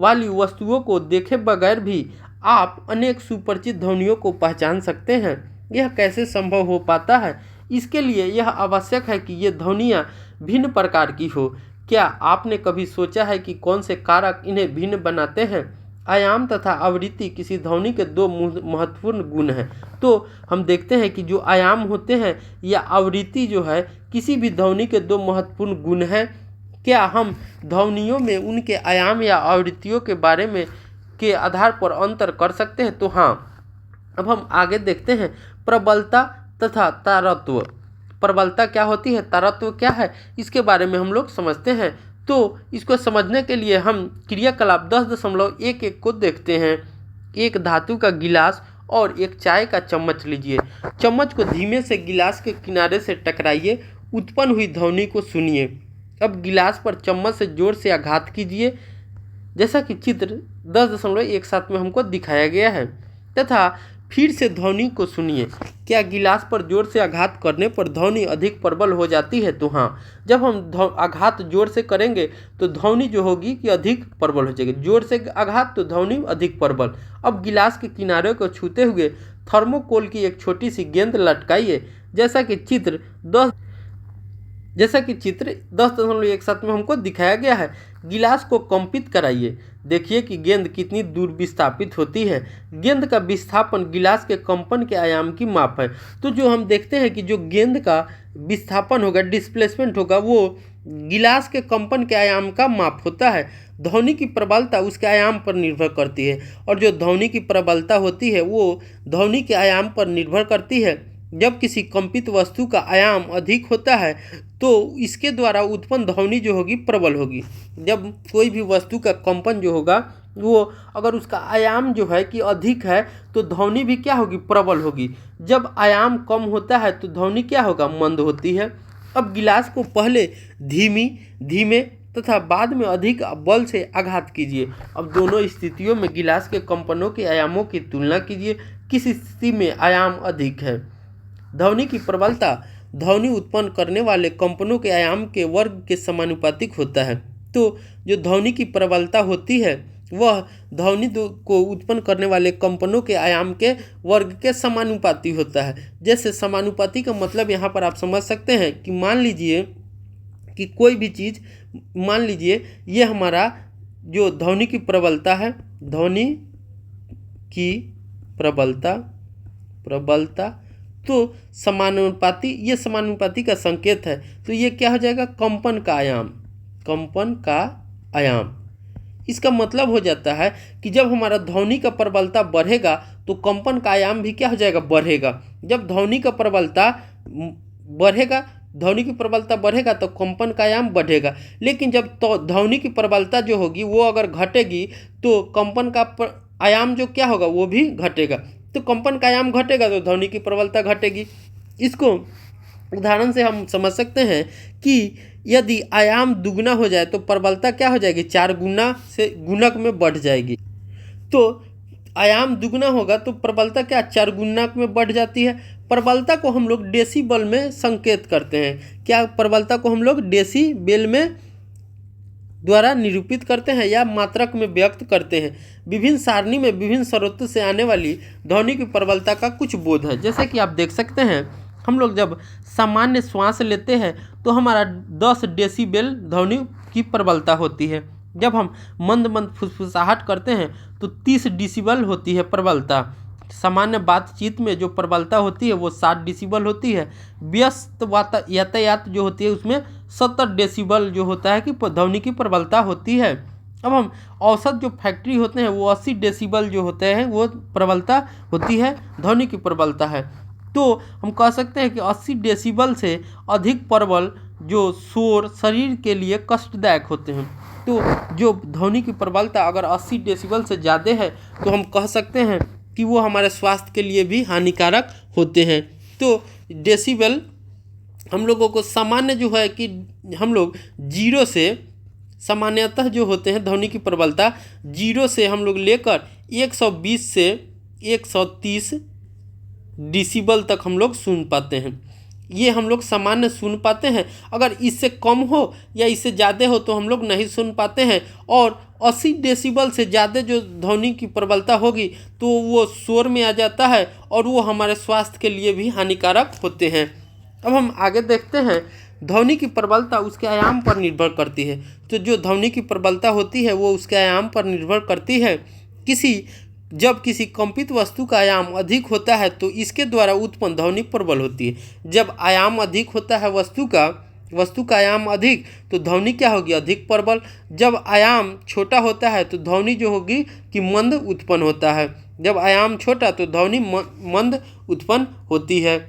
वाली वस्तुओं को देखे बगैर भी आप अनेक सुपरिचित ध्वनियों को पहचान सकते हैं। यह कैसे संभव हो पाता है? इसके लिए यह आवश्यक है कि ये ध्वनियाँ भिन्न प्रकार की हो। क्या आपने कभी सोचा है कि कौन से कारक इन्हें भिन्न बनाते हैं? आयाम तथा आवृत्ति किसी ध्वनि के दो महत्वपूर्ण गुण हैं। तो हम देखते हैं कि जो आयाम होते हैं या आवृत्ति जो है किसी भी ध्वनि के दो महत्वपूर्ण गुण हैं। क्या हम ध्वनियों में उनके आयाम या आवृत्तियों के बारे में के आधार पर अंतर कर सकते हैं? तो हाँ। अब हम आगे देखते हैं प्रबलता तथा तारत्व। प्रबलता क्या होती है, तारत्व क्या है, इसके बारे में हम लोग समझते हैं। तो इसको समझने के लिए हम क्रियाकलाप 10.11 को देखते हैं। एक धातु का गिलास और एक चाय का चम्मच लीजिए। चम्मच को धीमे से गिलास के किनारे से टकराइए। उत्पन्न हुई ध्वनि को सुनिए। अब गिलास पर चम्मच से जोर से आघात कीजिए, जैसा कि चित्र 10.17 में हमको दिखाया गया है, तथा फिर से ध्वनि को सुनिए। क्या गिलास पर जोर से आघात करने पर ध्वनि अधिक प्रबल हो जाती है? तो हाँ। जब हम आघात जोर से करेंगे तो ध्वनि जो होगी कि अधिक प्रबल हो जाएगी। जोर से आघात तो ध्वनि अधिक प्रबल। अब गिलास के किनारे को छूते हुए थर्मोकोल की एक छोटी सी गेंद लटकाइए, जैसा कि चित्र 10.17 में हमको दिखाया गया है। गिलास को कंपित कराइए। देखिए कि गेंद कितनी दूर विस्थापित होती है। गेंद का विस्थापन गिलास के कंपन के आयाम की माप है। तो जो हम देखते हैं कि जो गेंद का विस्थापन होगा, डिस्प्लेसमेंट होगा, वो गिलास के कंपन के आयाम का माप होता है। ध्वनि की प्रबलता उसके आयाम पर निर्भर करती है, और जो ध्वनि की प्रबलता होती है वो ध्वनि के आयाम पर निर्भर करती है। जब किसी कंपित वस्तु का आयाम अधिक होता है तो इसके द्वारा उत्पन्न ध्वनि जो होगी प्रबल होगी। जब कोई भी वस्तु का कंपन जो होगा वो अगर उसका आयाम जो है कि अधिक है तो ध्वनि भी क्या होगी, प्रबल होगी। जब आयाम कम होता है तो ध्वनि क्या होगा, मंद होती है। अब गिलास को पहले धीमे तथा बाद में अधिक बल से आघात कीजिए। अब दोनों स्थितियों में गिलास के कंपनों के आयामों की तुलना कीजिए। किस स्थिति में आयाम अधिक है? ध्वनि की प्रबलता ध्वनि उत्पन्न करने वाले कंपनों के आयाम के वर्ग के समानुपातिक होता है। तो जो ध्वनि की प्रबलता होती है वह ध्वनि को उत्पन्न करने वाले कंपनों के आयाम के वर्ग के समानुपाती होता है। जैसे समानुपाती का मतलब यहाँ पर आप समझ सकते हैं कि मान लीजिए कि कोई भी चीज़, मान लीजिए ये हमारा जो ध्वनि की प्रबलता है, ध्वनि की प्रबलता तो समानुपाती, ये समानुपाती का संकेत है। तो ये क्या हो जाएगा, कंपन का आयाम। इसका मतलब हो जाता है कि जब हमारा ध्वनि का प्रबलता बढ़ेगा तो कंपन का आयाम भी क्या हो जाएगा, बढ़ेगा। जब ध्वनि की प्रबलता बढ़ेगा तो कंपन का आयाम बढ़ेगा। लेकिन जब तो ध्वनि की प्रबलता जो होगी वो अगर घटेगी तो कंपन का आयाम जो क्या होगा वो भी घटेगा। तो कंपन का आयाम घटेगा तो ध्वनि की प्रबलता घटेगी। इसको उदाहरण से हम समझ सकते हैं कि यदि आयाम दुगना हो जाए तो प्रबलता क्या हो जाएगी, 4 गुना से गुणक में बढ़ जाएगी। तो आयाम दुगना होगा तो प्रबलता क्या 4 गुणक में बढ़ जाती है। प्रबलता को हम लोग डेसीबल में संकेत करते हैं। क्या प्रबलता को हम लोग डेसीबल में द्वारा निरूपित करते हैं या मात्रक में व्यक्त करते हैं। विभिन्न सारणी में विभिन्न स्रोतों से आने वाली ध्वनि की प्रबलता का कुछ बोध है। जैसे कि आप देख सकते हैं, हम लोग जब सामान्य श्वास लेते हैं तो हमारा 10 डेसीबल ध्वनि की प्रबलता होती है। जब हम मंद फुसफुसाहट करते हैं तो 30 डेसीबल होती है प्रबलता। सामान्य बातचीत में जो प्रबलता होती है वो 7 डेसीबल होती है। व्यस्त यातायात जो होती है उसमें 70 डेसीबल जो होता है कि ध्वनि की प्रबलता होती है। अब हम औसत जो फैक्ट्री होते हैं वो 80 डेसीबल जो होते हैं वो प्रबलता होती है, ध्वनि की प्रबलता है। तो हम कह सकते हैं कि 80 डेसीबल से अधिक प्रबल जो शोर शरीर के लिए कष्टदायक होते हैं। तो जो ध्वनि की प्रबलता अगर 80 डेसीबल से ज़्यादा है तो हम कह सकते हैं कि वो हमारे स्वास्थ्य के लिए भी हानिकारक होते हैं। तो डेसीबल हम लोगों को सामान्य जो है कि हम लोग 0 से, सामान्यतः जो होते हैं ध्वनि की प्रबलता 0 से हम लोग लेकर 120 से 130 डेसीबल तक हम लोग सुन पाते हैं। ये हम लोग सामान्य सुन पाते हैं। अगर इससे कम हो या इससे ज़्यादा हो तो हम लोग नहीं सुन पाते हैं। और 80 डेसिबल से ज़्यादा जो ध्वनि की प्रबलता होगी तो वो शोर में आ जाता है और वो हमारे स्वास्थ्य के लिए भी हानिकारक होते हैं। अब हम आगे देखते हैं, ध्वनि की प्रबलता उसके आयाम पर निर्भर करती है। तो जो ध्वनि की प्रबलता होती है वो उसके आयाम पर निर्भर करती है। जब किसी कंपित वस्तु का आयाम अधिक होता है तो इसके द्वारा उत्पन्न ध्वनि प्रबल होती है। जब आयाम अधिक होता है वस्तु का आयाम अधिक तो ध्वनि क्या होगी, अधिक प्रबल। जब आयाम छोटा होता है तो ध्वनि जो होगी कि मंद उत्पन्न होता है। जब आयाम छोटा तो ध्वनि मंद उत्पन्न होती है।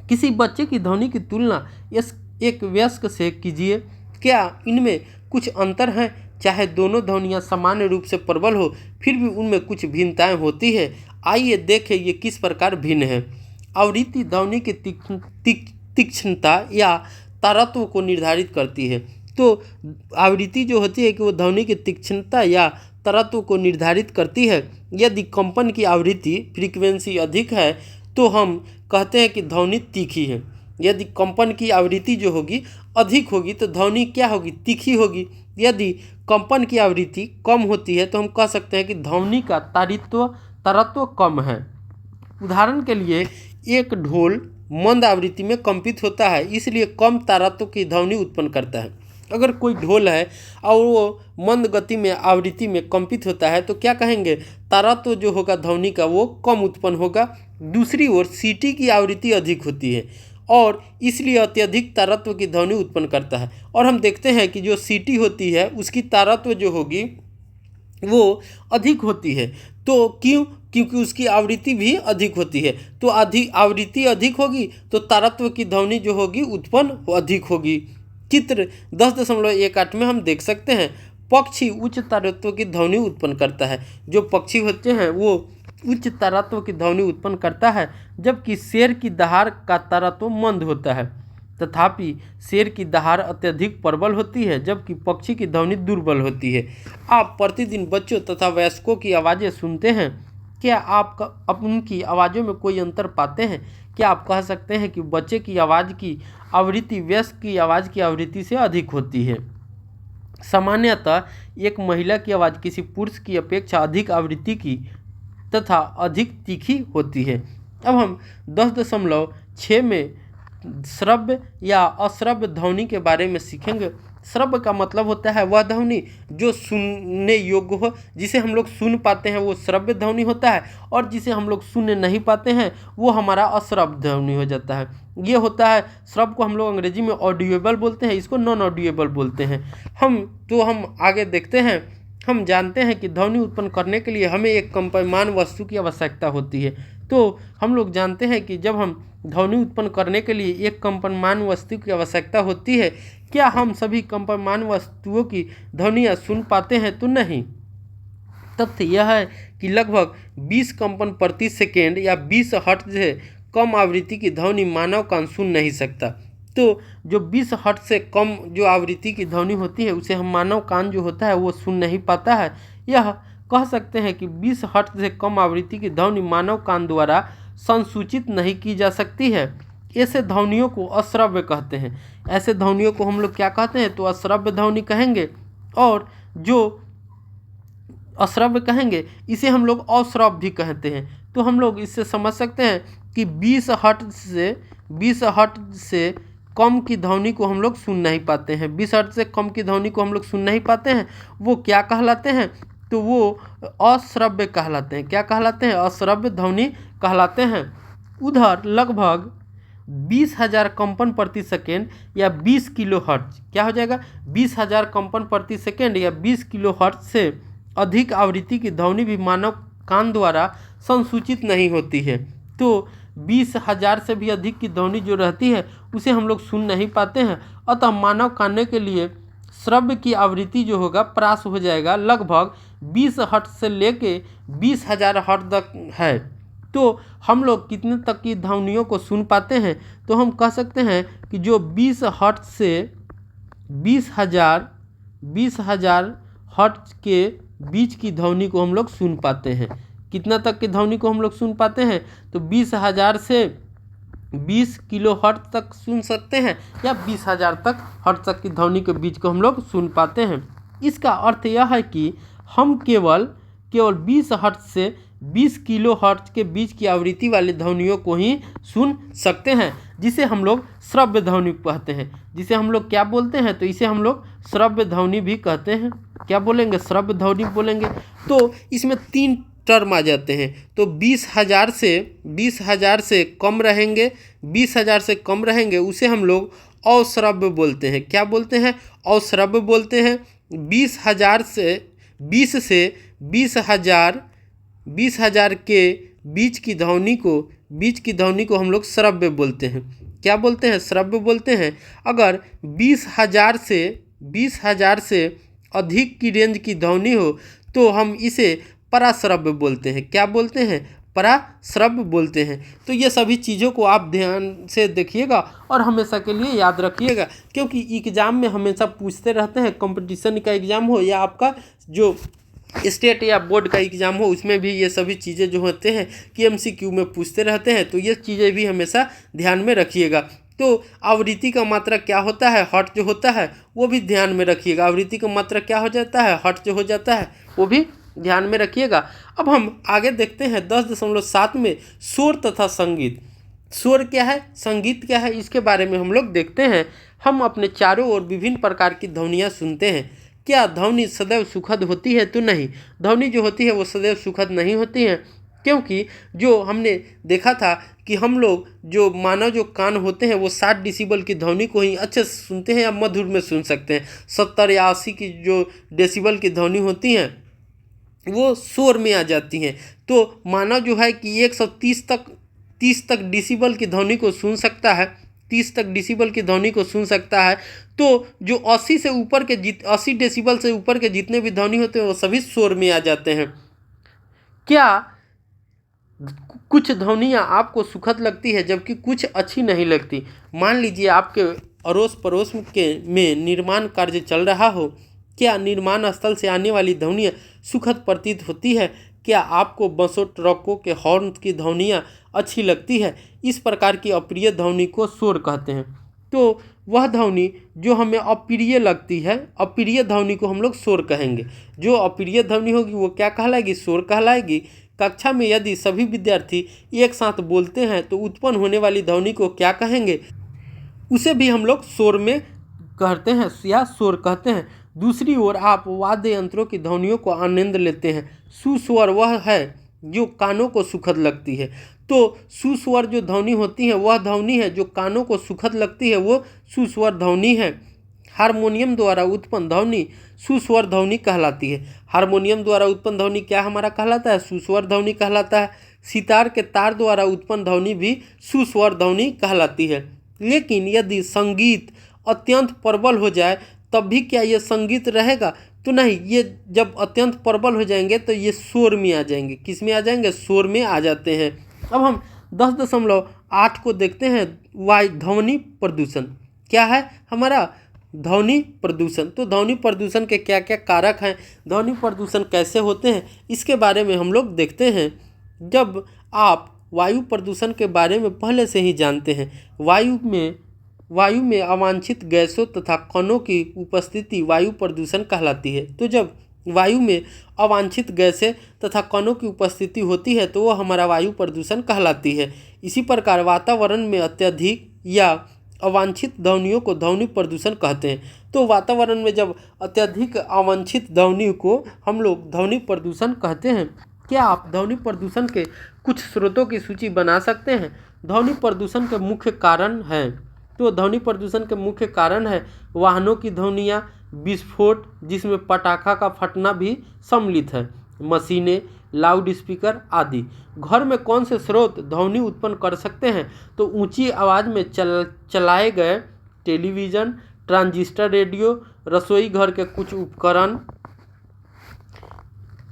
किसी बच्चे की ध्वनि की तुलना एक वयस्क से कीजिए, क्या इनमें कुछ अंतर है? चाहे दोनों ध्वनियाँ सामान्य रूप से प्रबल हो फिर भी उनमें कुछ भिन्नताएं होती है। आइए देखें ये किस प्रकार भिन्न है। आवृत्ति ध्वनि की तीक्ष्णता या तारत्व को निर्धारित करती है। तो आवृत्ति जो होती है कि वो ध्वनि की तीक्ष्णता या तारत्व को निर्धारित करती है। यदि कंपन की आवृत्ति फ्रीक्वेंसी अधिक है तो हम कहते हैं कि ध्वनि तीखी है। यदि कंपन की आवृत्ति जो होगी अधिक होगी तो ध्वनि क्या होगी, तीखी होगी। यदि कंपन की आवृत्ति कम होती है तो हम कह सकते हैं कि ध्वनि का तारत्व कम है। उदाहरण के लिए एक ढोल मंद आवृत्ति में कंपित होता है, इसलिए कम तारत्व की ध्वनि उत्पन्न करता है। अगर कोई ढोल है और वो मंद गति में आवृत्ति में कंपित होता है तो क्या कहेंगे, तारत्व जो होगा ध्वनि का वो कम उत्पन्न होगा। दूसरी ओर सीटी की आवृत्ति अधिक होती है और इसलिए अत्यधिक तारत्व की ध्वनि उत्पन्न करता है। और हम देखते हैं कि जो सीटी होती है उसकी तारत्व जो होगी वो अधिक होती है। तो क्योंकि उसकी आवृत्ति भी अधिक होती है। तो आवृत्ति अधिक होगी तो तारत्व की ध्वनि जो होगी उत्पन्न अधिक होगी। चित्र 10.18 में हम देख सकते हैं, पक्षी उच्च तारत्व की ध्वनि उत्पन्न करता है। जो पक्षी होते हैं वो उच्च तारत्व की ध्वनि उत्पन्न करता है, जबकि शेर की दहाड़ का तारत्व मंद होता है। तथापि शेर की दहाड़ अत्यधिक प्रबल होती है जबकि पक्षी की ध्वनि दुर्बल होती है। आप प्रतिदिन बच्चों तथा वयस्कों की आवाज़ें सुनते हैं, क्या आप उनकी आवाज़ों में कोई अंतर पाते हैं? क्या आप कह सकते हैं कि बच्चे की आवाज़ की आवृत्ति वयस्क की आवाज़ की आवृत्ति से अधिक होती है? सामान्यतः एक महिला की आवाज़ किसी पुरुष की अपेक्षा अधिक आवृत्ति की तथा अधिक तीखी होती है। अब हम 10.6 में श्रव्य या अश्रव्य ध्वनि के बारे में सीखेंगे। श्रव्य का मतलब होता है वह ध्वनि जो सुनने योग्य हो, जिसे हम लोग सुन पाते हैं वो श्रव्य ध्वनि होता है, और जिसे हम लोग सुन नहीं पाते हैं वो हमारा अश्रव्य ध्वनि हो जाता है। ये होता है, श्रव्य को हम लोग अंग्रेजी में ऑडिएबल बोलते हैं, इसको नॉन ऑडिएबल बोलते हैं। हम आगे देखते हैं। हम जानते हैं कि ध्वनि उत्पन्न करने के लिए हमें एक कंपमान वस्तु की आवश्यकता होती है। तो हम लोग जानते हैं कि जब हम ध्वनि उत्पन्न करने के लिए एक कंपमान वस्तु की आवश्यकता होती है, क्या हम सभी कंपमान वस्तुओं की ध्वनियाँ सुन पाते हैं? तो नहीं। तथ्य यह है कि लगभग 20 कंपन प्रति सेकेंड या 20 हर्ट्ज से कम आवृत्ति की ध्वनि मानव कान सुन नहीं सकता। तो जो 20 हर्ट्ज से कम जो आवृत्ति की ध्वनि होती है उसे हम मानव कान जो होता है वो सुन नहीं पाता है। यह कह सकते हैं कि 20 हर्ट्ज से कम आवृत्ति की ध्वनि मानव कान द्वारा संसूचित नहीं की जा सकती है। ऐसे ध्वनियों को अश्रव्य कहते हैं। ऐसे ध्वनियों को हम लोग क्या कहते हैं? तो अश्रव्य ध्वनि कहेंगे। और जो अश्रव्य कहेंगे इसे हम लोग अश्रव्य भी कहते हैं। तो हम लोग इससे समझ सकते हैं कि 20 हर्ट्ज से कम की ध्वनि को हम लोग सुन नहीं पाते हैं। 20 हर्ट्ज से कम की ध्वनि को हम लोग सुन नहीं पाते हैं। वो क्या कहलाते हैं? तो वो अश्रव्य कहलाते हैं। क्या कहलाते हैं? अश्रव्य ध्वनि कहलाते हैं। उधर लगभग 20,000 कंपन प्रति सेकेंड या 20 किलो हर्ट्ज, क्या हो जाएगा? 20,000 कंपन प्रति सेकेंड या 20 किलो हर्ट्ज से अधिक आवृत्ति की ध्वनि भी मानव कान द्वारा संसूचित नहीं होती है। तो 20,000 से भी अधिक की ध्वनि जो रहती है उसे हम लोग सुन नहीं पाते हैं। अतः मानव कान के लिए श्रव्य की आवृत्ति जो होगा प्रास हो जाएगा लगभग 20 हर्ट्ज से लेके 20,000 हर्ट्ज तक है। तो हम लोग कितने तक की ध्वनियों को सुन पाते हैं? तो हम कह सकते हैं कि जो 20 हर्ट्ज से 20,000 हर्ट्ज के बीच की ध्वनि को हम लोग सुन पाते हैं। कितना तक की ध्वनि को हम लोग सुन पाते हैं? तो 20,000 से 20 किलो हर्ट्ज तक सुन सकते हैं या 20,000 तक हर्ट्ज तक की ध्वनि के बीच को हम लोग सुन पाते हैं। इसका अर्थ यह है कि हम केवल 20 हर्ट्ज से 20 किलो हर्ट्ज के बीच की आवृत्ति वाली ध्वनियों को ही सुन सकते हैं, जिसे हम लोग श्रव्य ध्वनि कहते हैं। जिसे हम लोग क्या बोलते हैं, तो इसे हम लोग श्रव्य ध्वनि भी कहते हैं। क्या बोलेंगे? श्रव्य ध्वनि बोलेंगे। तो इसमें 3 टर्म आ जाते हैं। तो 20,000 से कम रहेंगे, 20,000 से कम रहेंगे उसे हम लोग अश्रव्य बोलते हैं। क्या बोलते हैं? अश्रव्य बोलते हैं। 20,000 से 20,000 के बीच की ध्वनि को हम लोग श्रव्य बोलते हैं। क्या बोलते हैं? श्रव्य बोलते हैं। अगर 20,000 से अधिक की रेंज की ध्वनि हो तो हम इसे पराश्रव्य बोलते हैं। क्या बोलते हैं? पराश्रव्य बोलते हैं। तो ये सभी चीज़ों को आप ध्यान से देखिएगा और हमेशा के लिए याद रखिएगा, क्योंकि एग्ज़ाम में हमेशा पूछते रहते हैं। कंपटीशन का एग्ज़ाम हो या आपका जो स्टेट या बोर्ड का एग्ज़ाम हो, उसमें भी ये सभी चीज़ें जो होते हैं कि MCQ में पूछते रहते हैं। तो ये चीज़ें भी हमेशा ध्यान में रखिएगा। तो आवृत्ति का मात्रा क्या होता है, हर्ट्ज जो होता है वो भी ध्यान में रखिएगा। आवृत्ति का मात्रा क्या हो जाता है, हर्ट्ज जो हो जाता है, वो भी ध्यान में रखिएगा। अब हम आगे देखते हैं 10.7 में शोर तथा संगीत। शोर क्या है, संगीत क्या है, इसके बारे में हम लोग देखते हैं। हम अपने चारों ओर विभिन्न प्रकार की ध्वनियाँ सुनते हैं। क्या ध्वनि सदैव सुखद होती है? तो नहीं, ध्वनि जो होती है वो सदैव सुखद नहीं होती है, क्योंकि जो हमने देखा था कि हम लोग जो मानव जो कान होते हैं वो 60 डेसिबल की ध्वनि को ही अच्छे से सुनते हैं या मधुर में सुन सकते हैं। 70 या 80 की जो डेसिबल की ध्वनि होती हैं वो शोर में आ जाती हैं। तो मानव जो है कि 130 तक डेसिबल की ध्वनि को सुन सकता है, 30 तक डेसिबल की ध्वनि को सुन सकता है। तो जो 80 डेसिबल से ऊपर के जितने भी ध्वनि होते हैं वो सभी शोर में आ जाते हैं। क्या कुछ ध्वनियाँ आपको सुखद लगती है जबकि कुछ अच्छी नहीं लगती? मान लीजिए आपके अड़ोस पड़ोस में निर्माण कार्य चल रहा हो। क्या निर्माण स्थल से आने वाली ध्वनियाँ सुखद प्रतीत होती है? क्या आपको बसों ट्रकों के हॉर्न की ध्वनियाँ अच्छी लगती है? इस प्रकार की अप्रिय ध्वनि को शोर कहते हैं। तो वह ध्वनि जो हमें अप्रिय लगती है, अप्रिय ध्वनि को हम लोग शोर कहेंगे। जो अप्रिय ध्वनि होगी वो क्या कहलाएगी? शोर कहलाएगी। कक्षा में यदि सभी विद्यार्थी एक साथ बोलते हैं तो उत्पन्न होने वाली ध्वनि को क्या कहेंगे? उसे भी हम लोग शोर में कहते हैं या शोर कहते हैं। दूसरी ओर आप वाद्य यंत्रों की ध्वनियों को आनंद लेते हैं। सुस्वर वह है जो कानों को सुखद लगती है। तो सुस्वर जो ध्वनि होती है वह ध्वनि है जो कानों को सुखद लगती है, वो सुस्वर ध्वनि है। हारमोनियम द्वारा उत्पन्न ध्वनि सुस्वर ध्वनि कहलाती है। हारमोनियम द्वारा उत्पन्न ध्वनि क्या हमारा कहलाता है? सुस्वर ध्वनि कहलाता है। सितार के तार द्वारा उत्पन्न ध्वनि भी सुस्वर ध्वनि कहलाती है। लेकिन यदि संगीत अत्यंत प्रबल हो जाए तब भी क्या ये संगीत रहेगा? तो नहीं, ये जब अत्यंत प्रबल हो जाएंगे तो ये शोर में आ जाएंगे। किस में आ जाएंगे? शोर में आ जाते हैं। अब हम 10.8 को देखते हैं, ध्वनि प्रदूषण। क्या है हमारा? ध्वनि प्रदूषण। तो ध्वनि प्रदूषण के क्या क्या कारक हैं, ध्वनि प्रदूषण कैसे होते हैं, इसके बारे में हम लोग देखते हैं। जब आप वायु प्रदूषण के बारे में पहले से ही जानते हैं, वायु में अवांछित गैसों तथा कणों की उपस्थिति वायु प्रदूषण कहलाती है। तो जब वायु में अवांछित गैसें तथा कणों की उपस्थिति होती है तो वह हमारा वायु प्रदूषण कहलाती है। इसी प्रकार वातावरण में अत्यधिक या अवांछित ध्वनियों को ध्वनि प्रदूषण कहते हैं। तो वातावरण में जब अत्यधिक अवांछित ध्वनि को हम लोग ध्वनि प्रदूषण कहते हैं। क्या आप ध्वनि प्रदूषण के कुछ स्रोतों की सूची बना सकते हैं? ध्वनि प्रदूषण के मुख्य कारण हैं, तो ध्वनि प्रदूषण के मुख्य कारण है वाहनों की ध्वनियाँ, विस्फोट जिसमें पटाखा का फटना भी सम्मिलित है, मशीनें, लाउड स्पीकर आदि। घर में कौन से स्रोत ध्वनि उत्पन्न कर सकते हैं? तो ऊंची आवाज़ में चलाए गए टेलीविज़न, ट्रांजिस्टर रेडियो, रसोई घर के कुछ उपकरण,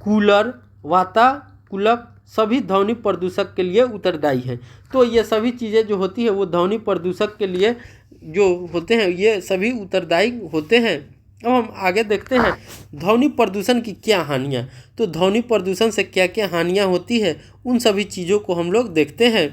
कूलर, वातानुकूलक सभी ध्वनि प्रदूषक के लिए उत्तरदायी हैं। तो ये सभी चीज़ें जो होती है वो ध्वनि प्रदूषक के लिए जो होते हैं ये सभी उत्तरदायी होते हैं। अब हम आगे देखते हैं ध्वनि प्रदूषण की क्या हानियाँ। तो ध्वनि प्रदूषण से क्या क्या हानियाँ होती है उन सभी चीज़ों को हम लोग देखते हैं।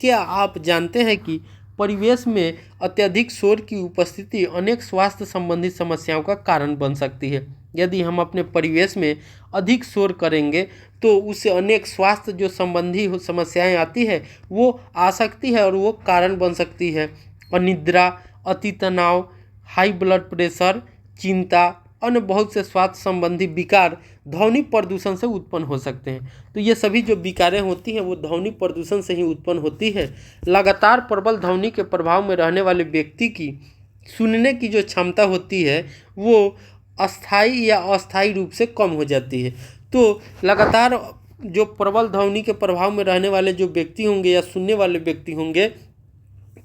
क्या आप जानते हैं कि परिवेश में अत्यधिक शोर की उपस्थिति अनेक स्वास्थ्य संबंधी समस्याओं का कारण बन सकती है। यदि हम अपने परिवेश में अधिक शोर करेंगे तो उससे अनेक स्वास्थ्य जो संबंधी समस्याएं आती है वो आ सकती है और वो कारण बन सकती है। अनिद्रा, अति तनाव, हाई ब्लड प्रेशर, चिंता, अन्य बहुत से स्वास्थ्य संबंधी विकार ध्वनि प्रदूषण से उत्पन्न हो सकते हैं। तो ये सभी जो विकारें होती हैं वो ध्वनि प्रदूषण से ही उत्पन्न होती है। लगातार प्रबल ध्वनि के प्रभाव में रहने वाले व्यक्ति की सुनने की जो क्षमता होती है वो अस्थायी या अस्थायी रूप से कम हो जाती है। तो लगातार जो प्रबल ध्वनि के प्रभाव में रहने वाले जो व्यक्ति होंगे या सुनने वाले व्यक्ति होंगे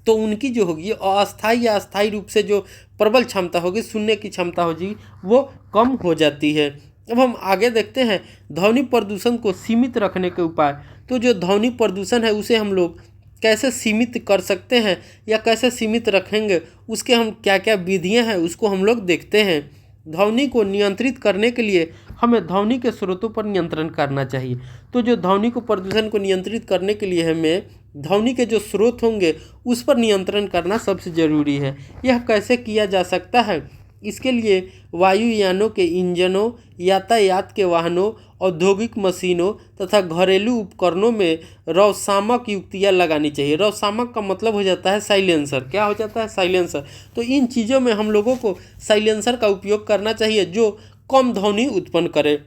तो उनकी जो होगी अस्थायी या अस्थायी रूप से जो प्रबल क्षमता होगी, सुनने की क्षमता होगी, वो कम हो जाती है। अब हम आगे देखते हैं ध्वनि प्रदूषण को सीमित रखने के उपाय। तो जो ध्वनि प्रदूषण है उसे हम लोग कैसे सीमित कर सकते हैं या कैसे सीमित रखेंगे, उसके हम क्या क्या विधियां हैं उसको हम लोग देखते हैं। ध्वनि को नियंत्रित करने के लिए हमें ध्वनि के स्रोतों पर नियंत्रण करना चाहिए। तो जो ध्वनि को प्रदूषण को नियंत्रित करने के लिए हमें ध्वनि के जो स्रोत होंगे उस पर नियंत्रण करना सबसे ज़रूरी है। यह कैसे किया जा सकता है? इसके लिए वायुयानों के इंजनों, यातायात के वाहनों, औद्योगिक मशीनों तथा घरेलू उपकरणों में रवसामक युक्तियाँ लगानी चाहिए। रवसामक का मतलब हो जाता है साइलेंसर। क्या हो जाता है? साइलेंसर। तो इन चीज़ों में हम लोगों को साइलेंसर का उपयोग करना चाहिए जो कम ध्वनि उत्पन्न करे।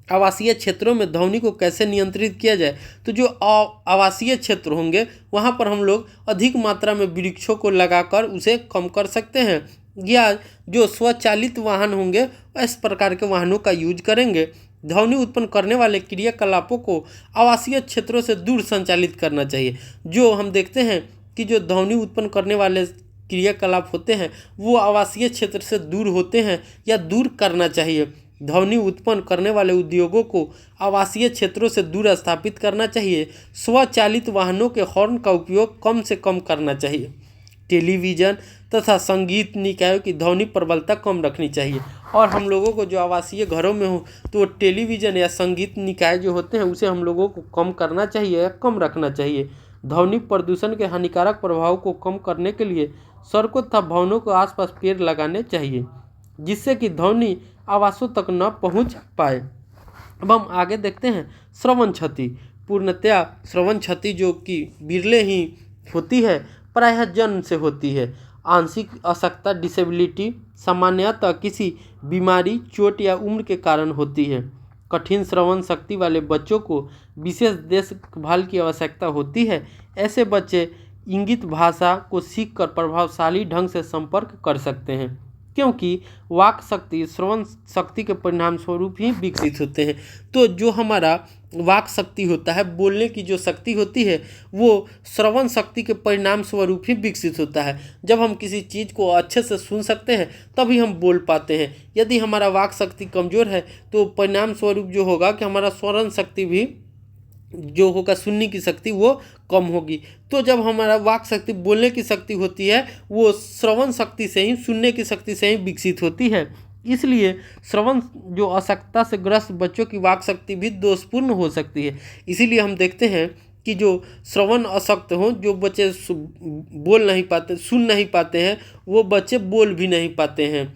आवासीय क्षेत्रों में ध्वनि को कैसे नियंत्रित किया जाए? तो जो आवासीय क्षेत्र होंगे वहाँ पर हम लोग अधिक मात्रा में वृक्षों को लगाकर उसे कम कर सकते हैं, या जो स्वचालित वाहन होंगे इस प्रकार के वाहनों का यूज करेंगे। ध्वनि उत्पन्न करने वाले क्रियाकलापों को आवासीय क्षेत्रों से दूर संचालित करना चाहिए। जो हम देखते हैं कि जो ध्वनि उत्पन्न करने वाले क्रियाकलाप होते हैं वो आवासीय क्षेत्र से दूर होते हैं या दूर करना चाहिए। ध्वनि उत्पन्न करने वाले उद्योगों को आवासीय क्षेत्रों से दूर स्थापित करना चाहिए। स्वचालित वाहनों के हॉर्न का उपयोग कम से कम करना चाहिए। टेलीविज़न तथा संगीत निकायों की ध्वनि प्रबलता कम रखनी चाहिए। और हम लोगों को जो आवासीय घरों में हो तो टेलीविज़न या संगीत निकाय जो होते हैं उसे हम लोगों को कम करना चाहिए या कम रखना चाहिए। ध्वनि प्रदूषण के हानिकारक प्रभाव को कम करने के लिए सड़कों तथा भवनों के आसपास पेड़ लगाने चाहिए जिससे कि ध्वनि आवासों तक न पहुंच पाए। अब हम आगे देखते हैं श्रवण क्षति। पूर्णतया श्रवण क्षति जो कि विरले ही होती है, प्रायः जन्म से होती है। आंशिक अशक्तता डिसेबिलिटी सामान्यतः किसी बीमारी, चोट या उम्र के कारण होती है। कठिन श्रवण शक्ति वाले बच्चों को विशेष देखभाल की आवश्यकता होती है। ऐसे बच्चे इंगित भाषा को सीखकर प्रभावशाली ढंग से संपर्क कर सकते हैं क्योंकि वाक शक्ति श्रवण शक्ति के परिणाम स्वरूप ही विकसित होते हैं। तो जो हमारा वाक शक्ति होता है, बोलने की जो शक्ति होती है, वो श्रवण शक्ति के परिणाम स्वरूप ही विकसित होता है। जब हम किसी चीज़ को अच्छे से सुन सकते हैं तभी हम बोल पाते हैं। यदि हमारा वाक शक्ति कमज़ोर है तो परिणाम स्वरूप जो होगा कि हमारा श्रवण शक्ति भी जो होगा, सुनने की शक्ति वो कम होगी। तो जब हमारा वाक शक्ति, बोलने की शक्ति होती है, वो श्रवण शक्ति से ही, सुनने की शक्ति से ही विकसित होती है। इसलिए श्रवण जो अशक्तता से ग्रस्त बच्चों की वाक शक्ति भी दोषपूर्ण हो सकती है। इसीलिए हम देखते हैं कि जो श्रवण अशक्त हों, जो बच्चे बोल नहीं पाते, सुन नहीं पाते हैं, वो बच्चे बोल भी नहीं पाते हैं।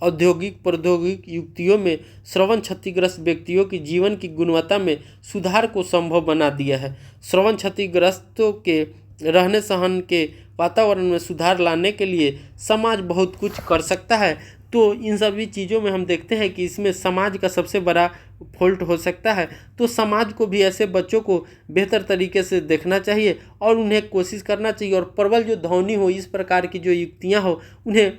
औद्योगिक प्रौद्योगिक युक्तियों में श्रवण क्षतिग्रस्त व्यक्तियों की जीवन की गुणवत्ता में सुधार को संभव बना दिया है। श्रवण क्षतिग्रस्तों के रहने सहन के वातावरण में सुधार लाने के लिए समाज बहुत कुछ कर सकता है। तो इन सभी चीज़ों में हम देखते हैं कि इसमें समाज का सबसे बड़ा फॉल्ट हो सकता है। तो समाज को भी ऐसे बच्चों को बेहतर तरीके से देखना चाहिए और उन्हें कोशिश करना चाहिए, और प्रबल जो ध्वनि हो, इस प्रकार की जो युक्तियाँ हो, उन्हें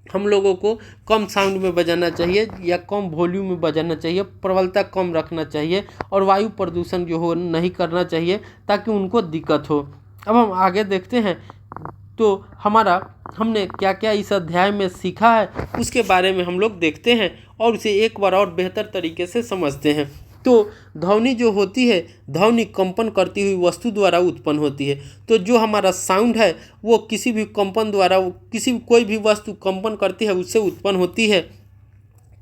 हम लोगों को कम साउंड में बजाना चाहिए या कम वॉल्यूम में बजाना चाहिए, प्रबलता कम रखना चाहिए और वायु प्रदूषण जो हो नहीं करना चाहिए ताकि उनको दिक्कत हो। अब हम आगे देखते हैं तो हमने क्या क्या इस अध्याय में सीखा है उसके बारे में हम लोग देखते हैं और उसे एक बार और बेहतर तरीके से समझते हैं। तो ध्वनि जो होती है, ध्वनि कंपन करती हुई वस्तु द्वारा उत्पन्न होती है। तो जो हमारा साउंड है वो किसी भी कंपन द्वारा, कोई भी वस्तु कंपन करती है उससे उत्पन्न होती है।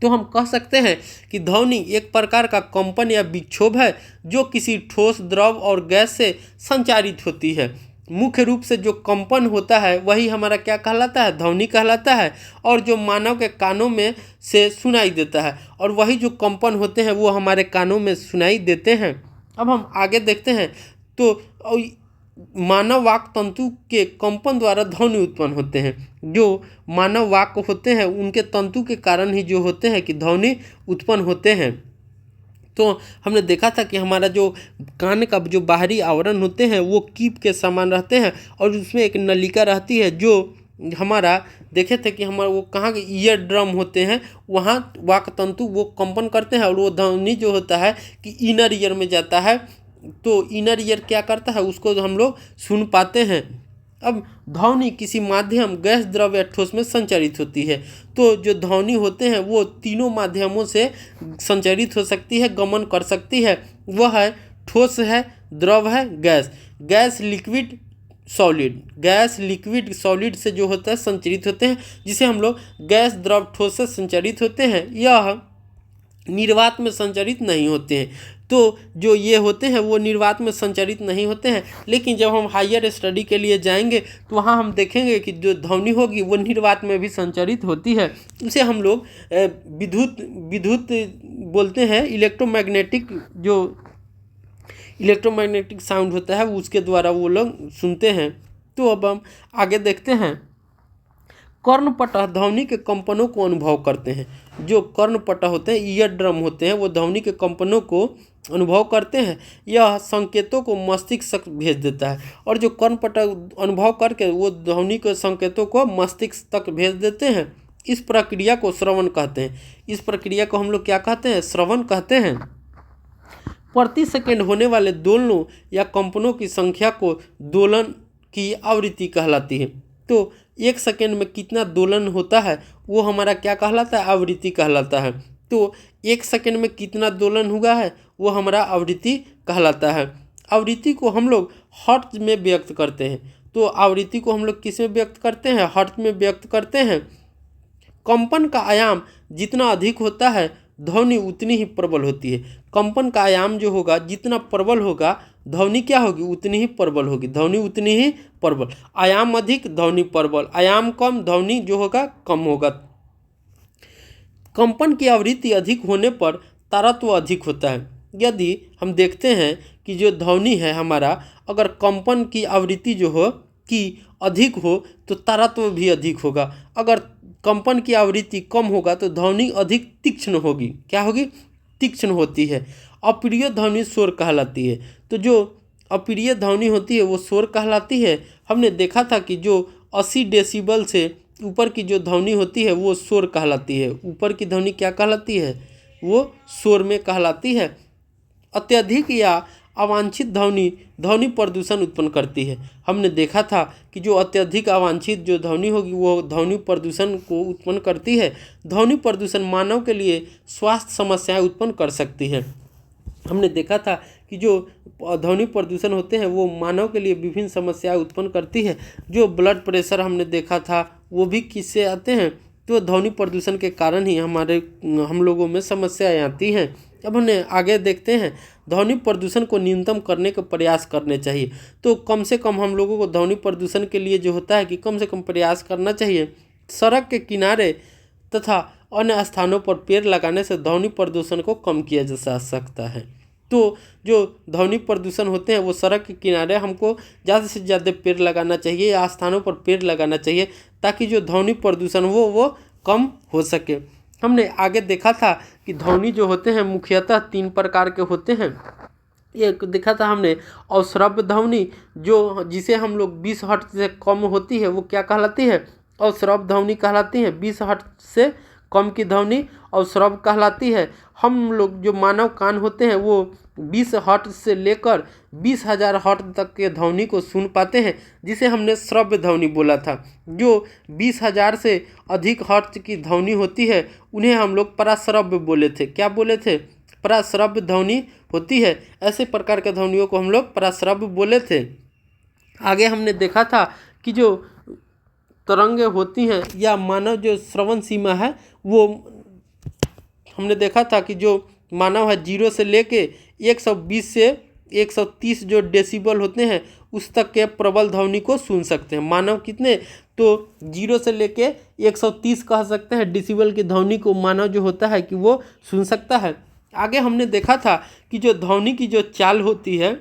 तो हम कह सकते हैं कि ध्वनि एक प्रकार का कंपन या विक्षोभ है जो किसी ठोस, द्रव और गैस से संचारित होती है। मुख्य रूप से जो कंपन होता है वही हमारा क्या कहलाता है, ध्वनि कहलाता है, और जो मानव के कानों में से सुनाई देता है, और वही जो कंपन होते हैं वो हमारे कानों में सुनाई देते हैं। अब हम आगे देखते हैं तो मानव वाक तंतु के कंपन द्वारा ध्वनि उत्पन्न होते हैं। जो मानव वाक होते हैं उनके तंतु के कारण ही जो होते हैं कि ध्वनि उत्पन्न होते हैं। तो हमने देखा था कि हमारा जो कान का जो बाहरी आवरण होते हैं वो कीप के समान रहते हैं, और उसमें एक नलिका रहती है जो हमारा देखे थे कि हमारा वो कहाँ के ईयर ड्रम होते हैं, वहाँ वाक तंतु वो कंपन करते हैं, और वो ध्वनि जो होता है कि इनर ईयर में जाता है। तो इनर ईयर क्या करता है, उसको हम लोग सुन पाते हैं। अब ध्वनि किसी माध्यम, गैस, द्रव या ठोस में संचारित होती है। तो जो ध्वनि होते हैं वो तीनों माध्यमों से संचारित हो सकती है, गमन कर सकती है। वह है ठोस है, द्रव है, gas. Gas liquid solid, gas liquid solid से जो होता है संचारित होते हैं, जिसे हम लोग गैस, द्रव, ठोस से संचारित होते हैं। यह निर्वात में संचारित नहीं होते हैं। तो जो ये होते हैं वो निर्वात में संचारित नहीं होते हैं, लेकिन जब हम हायर स्टडी के लिए जाएंगे तो वहाँ हम देखेंगे कि जो ध्वनि होगी वो निर्वात में भी संचारित होती है। उसे हम लोग विद्युत बोलते हैं। इलेक्ट्रोमैग्नेटिक साउंड होता है, उसके द्वारा वो लोग सुनते हैं। तो अब हम आगे देखते हैं। कर्णपटह ध्वनि के कंपनों को अनुभव करते हैं। जो कर्णपटह होते हैं, ईयर ड्रम होते हैं, वो ध्वनि के कंपनों को अनुभव करते हैं। यह संकेतों को मस्तिष्क तक भेज देता है, और जो कर्णपटह अनुभव करके वो ध्वनि के संकेतों को मस्तिष्क तक भेज देते हैं। इस प्रक्रिया को श्रवण कहते हैं। इस प्रक्रिया को हम लोग क्या कहते हैं, श्रवण कहते हैं। प्रति सेकंड होने वाले दोलनों या कंपनों की संख्या को दोलन की आवृत्ति कहलाती है। तो एक सेकंड में कितना दोलन होता है वो हमारा क्या कहलाता है, आवृत्ति कहलाता है। तो एक सेकंड में कितना दोलन हुआ है वो हमारा आवृत्ति कहलाता है। आवृत्ति को हम लोग हर्ट्ज में व्यक्त करते हैं। तो आवृत्ति को हम लोग किस में व्यक्त करते हैं, हर्ट्ज में व्यक्त करते हैं। कंपन का आयाम जितना अधिक होता है ध्वनि उतनी ही प्रबल होती है। कंपन का आयाम जो होगा जितना प्रबल होगा ध्वनि क्या होगी, उतनी ही प्रबल होगी। ध्वनि उतनी ही प्रबल, आयाम अधिक ध्वनि प्रबल, आयाम कम ध्वनि जो होगा कम होगा। कंपन की आवृत्ति अधिक होने पर तारत्व अधिक होता है। यदि हम देखते हैं कि जो ध्वनि है हमारा, अगर कंपन की आवृत्ति जो हो कि अधिक हो तो तारत्व भी अधिक होगा। अगर कंपन की आवृत्ति कम होगा तो ध्वनि अधिक तीक्ष्ण होगी। क्या होगी, तीक्ष्ण होती है। अप्रिय ध्वनि शोर कहलाती है। तो जो अप्रिय ध्वनि होती है वो शोर कहलाती है। हमने देखा था कि जो 80 डेसिबल से ऊपर की जो ध्वनि होती है वो शोर कहलाती है। ऊपर की ध्वनि क्या कहलाती है, वो शोर में कहलाती है। अत्यधिक या अवांछित ध्वनि ध्वनि प्रदूषण उत्पन्न करती है। हमने देखा था कि जो अत्यधिक अवांछित जो ध्वनि होगी वो ध्वनि प्रदूषण को उत्पन्न करती है। ध्वनि प्रदूषण मानव के लिए स्वास्थ्य समस्याएं उत्पन्न कर सकती है। हमने देखा था कि जो ध्वनि प्रदूषण होते हैं वो मानव के लिए विभिन्न समस्याएं उत्पन्न करती है। जो ब्लड प्रेशर हमने देखा था वो भी किससे आते हैं, तो ध्वनि प्रदूषण के कारण ही हम लोगों में समस्याएं आती हैं। अब हमने आगे देखते हैं। ध्वनि प्रदूषण को न्यूनतम करने का प्रयास करने चाहिए। तो कम से कम हम लोगों को ध्वनि प्रदूषण के लिए जो होता है कि कम से कम प्रयास करना चाहिए। सड़क के किनारे तथा अन्य स्थानों पर पेड़ लगाने से ध्वनि प्रदूषण को कम किया जा सकता है। तो जो ध्वनि प्रदूषण होते हैं वो सड़क के किनारे हमको ज़्यादा से ज़्यादा पेड़ लगाना चाहिए या स्थानों पर पेड़ लगाना चाहिए, ताकि जो ध्वनि प्रदूषण वो कम हो सके। हमने आगे देखा था कि ध्वनि जो होते हैं मुख्यतः 3 प्रकार के होते हैं। एक देखा था हमने अश्रव्य ध्वनि, जो जिसे हम लोग 20 हर्ट्ज से कम होती है वो क्या कहलाती है, अश्रव्य ध्वनि कहलाती है। 20 हर्ट्ज से कम की ध्वनि अश्रव्य कहलाती है। हम लोग जो मानव कान होते हैं वो 20 हर्ट्ज से लेकर 20,000 हर्ट्ज तक के ध्वनि को सुन पाते हैं, जिसे हमने श्रव्य ध्वनि बोला था। जो 20,000 से अधिक हर्ट्ज की ध्वनि होती है उन्हें हम लोग पराश्रव्य बोले थे। क्या बोले थे, पराश्रव्य ध्वनि होती है। ऐसे प्रकार के ध्वनियों को हम लोग पराश्रव्य बोले थे। आगे हमने देखा था कि जो तरंगें होती हैं या मानव जो श्रवण सीमा है वो हमने देखा था कि जो मानव है 0 से लेके 120 से 130 जो डेसिबल होते हैं उस तक के प्रबल ध्वनि को सुन सकते हैं। मानव कितने, तो 0 से लेके 130 कह सकते हैं डेसिबल की ध्वनि को मानव जो होता है कि वो सुन सकता है। आगे हमने देखा था कि जो ध्वनि की जो चाल होती है,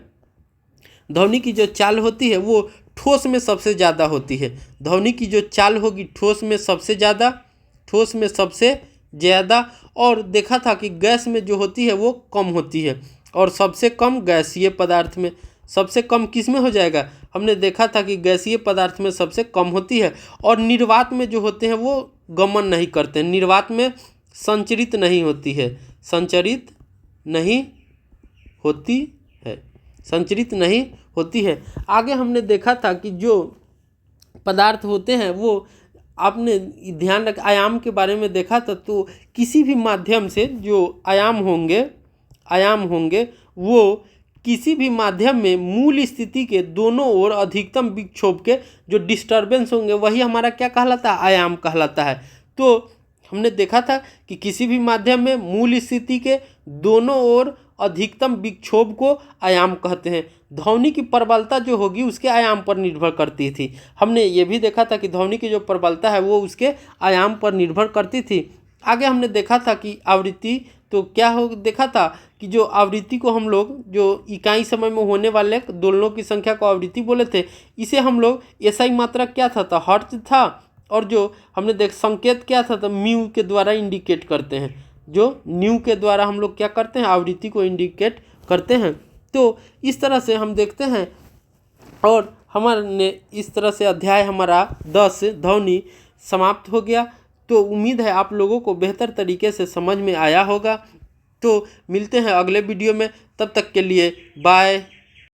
ध्वनि की जो चाल होती है वो ठोस में सबसे ज़्यादा होती है। ध्वनि की जो चाल होगी ठोस में सबसे ज़्यादा, ठोस में सबसे ज़्यादा, और देखा था कि गैस में जो होती है वो कम होती है, और सबसे कम गैसीय पदार्थ में। सबसे कम किस में हो जाएगा, हमने देखा था कि गैसीय पदार्थ में सबसे कम होती है। और निर्वात में जो होते हैं वो गमन नहीं करते हैं, निर्वात में संचरित नहीं होती है, संचरित नहीं होती है, संचरित नहीं होती है। आगे हमने देखा था कि जो पदार्थ होते हैं वो आपने ध्यान रख, आयाम के बारे में देखा था, तो किसी भी माध्यम से जो आयाम होंगे वो किसी भी माध्यम में मूल स्थिति के दोनों ओर अधिकतम विक्षोभ के जो डिस्टर्बेंस होंगे वही हमारा क्या कहलाता है, आयाम कहलाता है। तो हमने देखा था कि किसी भी माध्यम में मूल स्थिति के दोनों ओर अधिकतम विक्षोभ को आयाम कहते हैं। ध्वनि की प्रबलता जो होगी उसके आयाम पर निर्भर करती थी। हमने ये भी देखा था कि ध्वनि की जो प्रबलता है वो उसके आयाम पर निर्भर करती थी। आगे हमने देखा था कि आवृत्ति, तो क्या हो देखा था कि जो आवृत्ति को हम लोग जो इकाई समय में होने वाले दोलनों की संख्या को आवृत्ति बोले थे, इसे हम लोग एसआई मात्रक क्या था हर्ट्ज था, और जो हमने देख संकेत क्या था तो म्यू के द्वारा इंडिकेट करते हैं, जो न्यू के द्वारा हम लोग क्या करते हैं, आवृत्ति को इंडिकेट करते हैं। तो इस तरह से हम देखते हैं, और हमारे इस तरह से अध्याय हमारा 10 ध्वनि समाप्त हो गया। तो उम्मीद है आप लोगों को बेहतर तरीके से समझ में आया होगा। तो मिलते हैं अगले वीडियो में, तब तक के लिए बाय।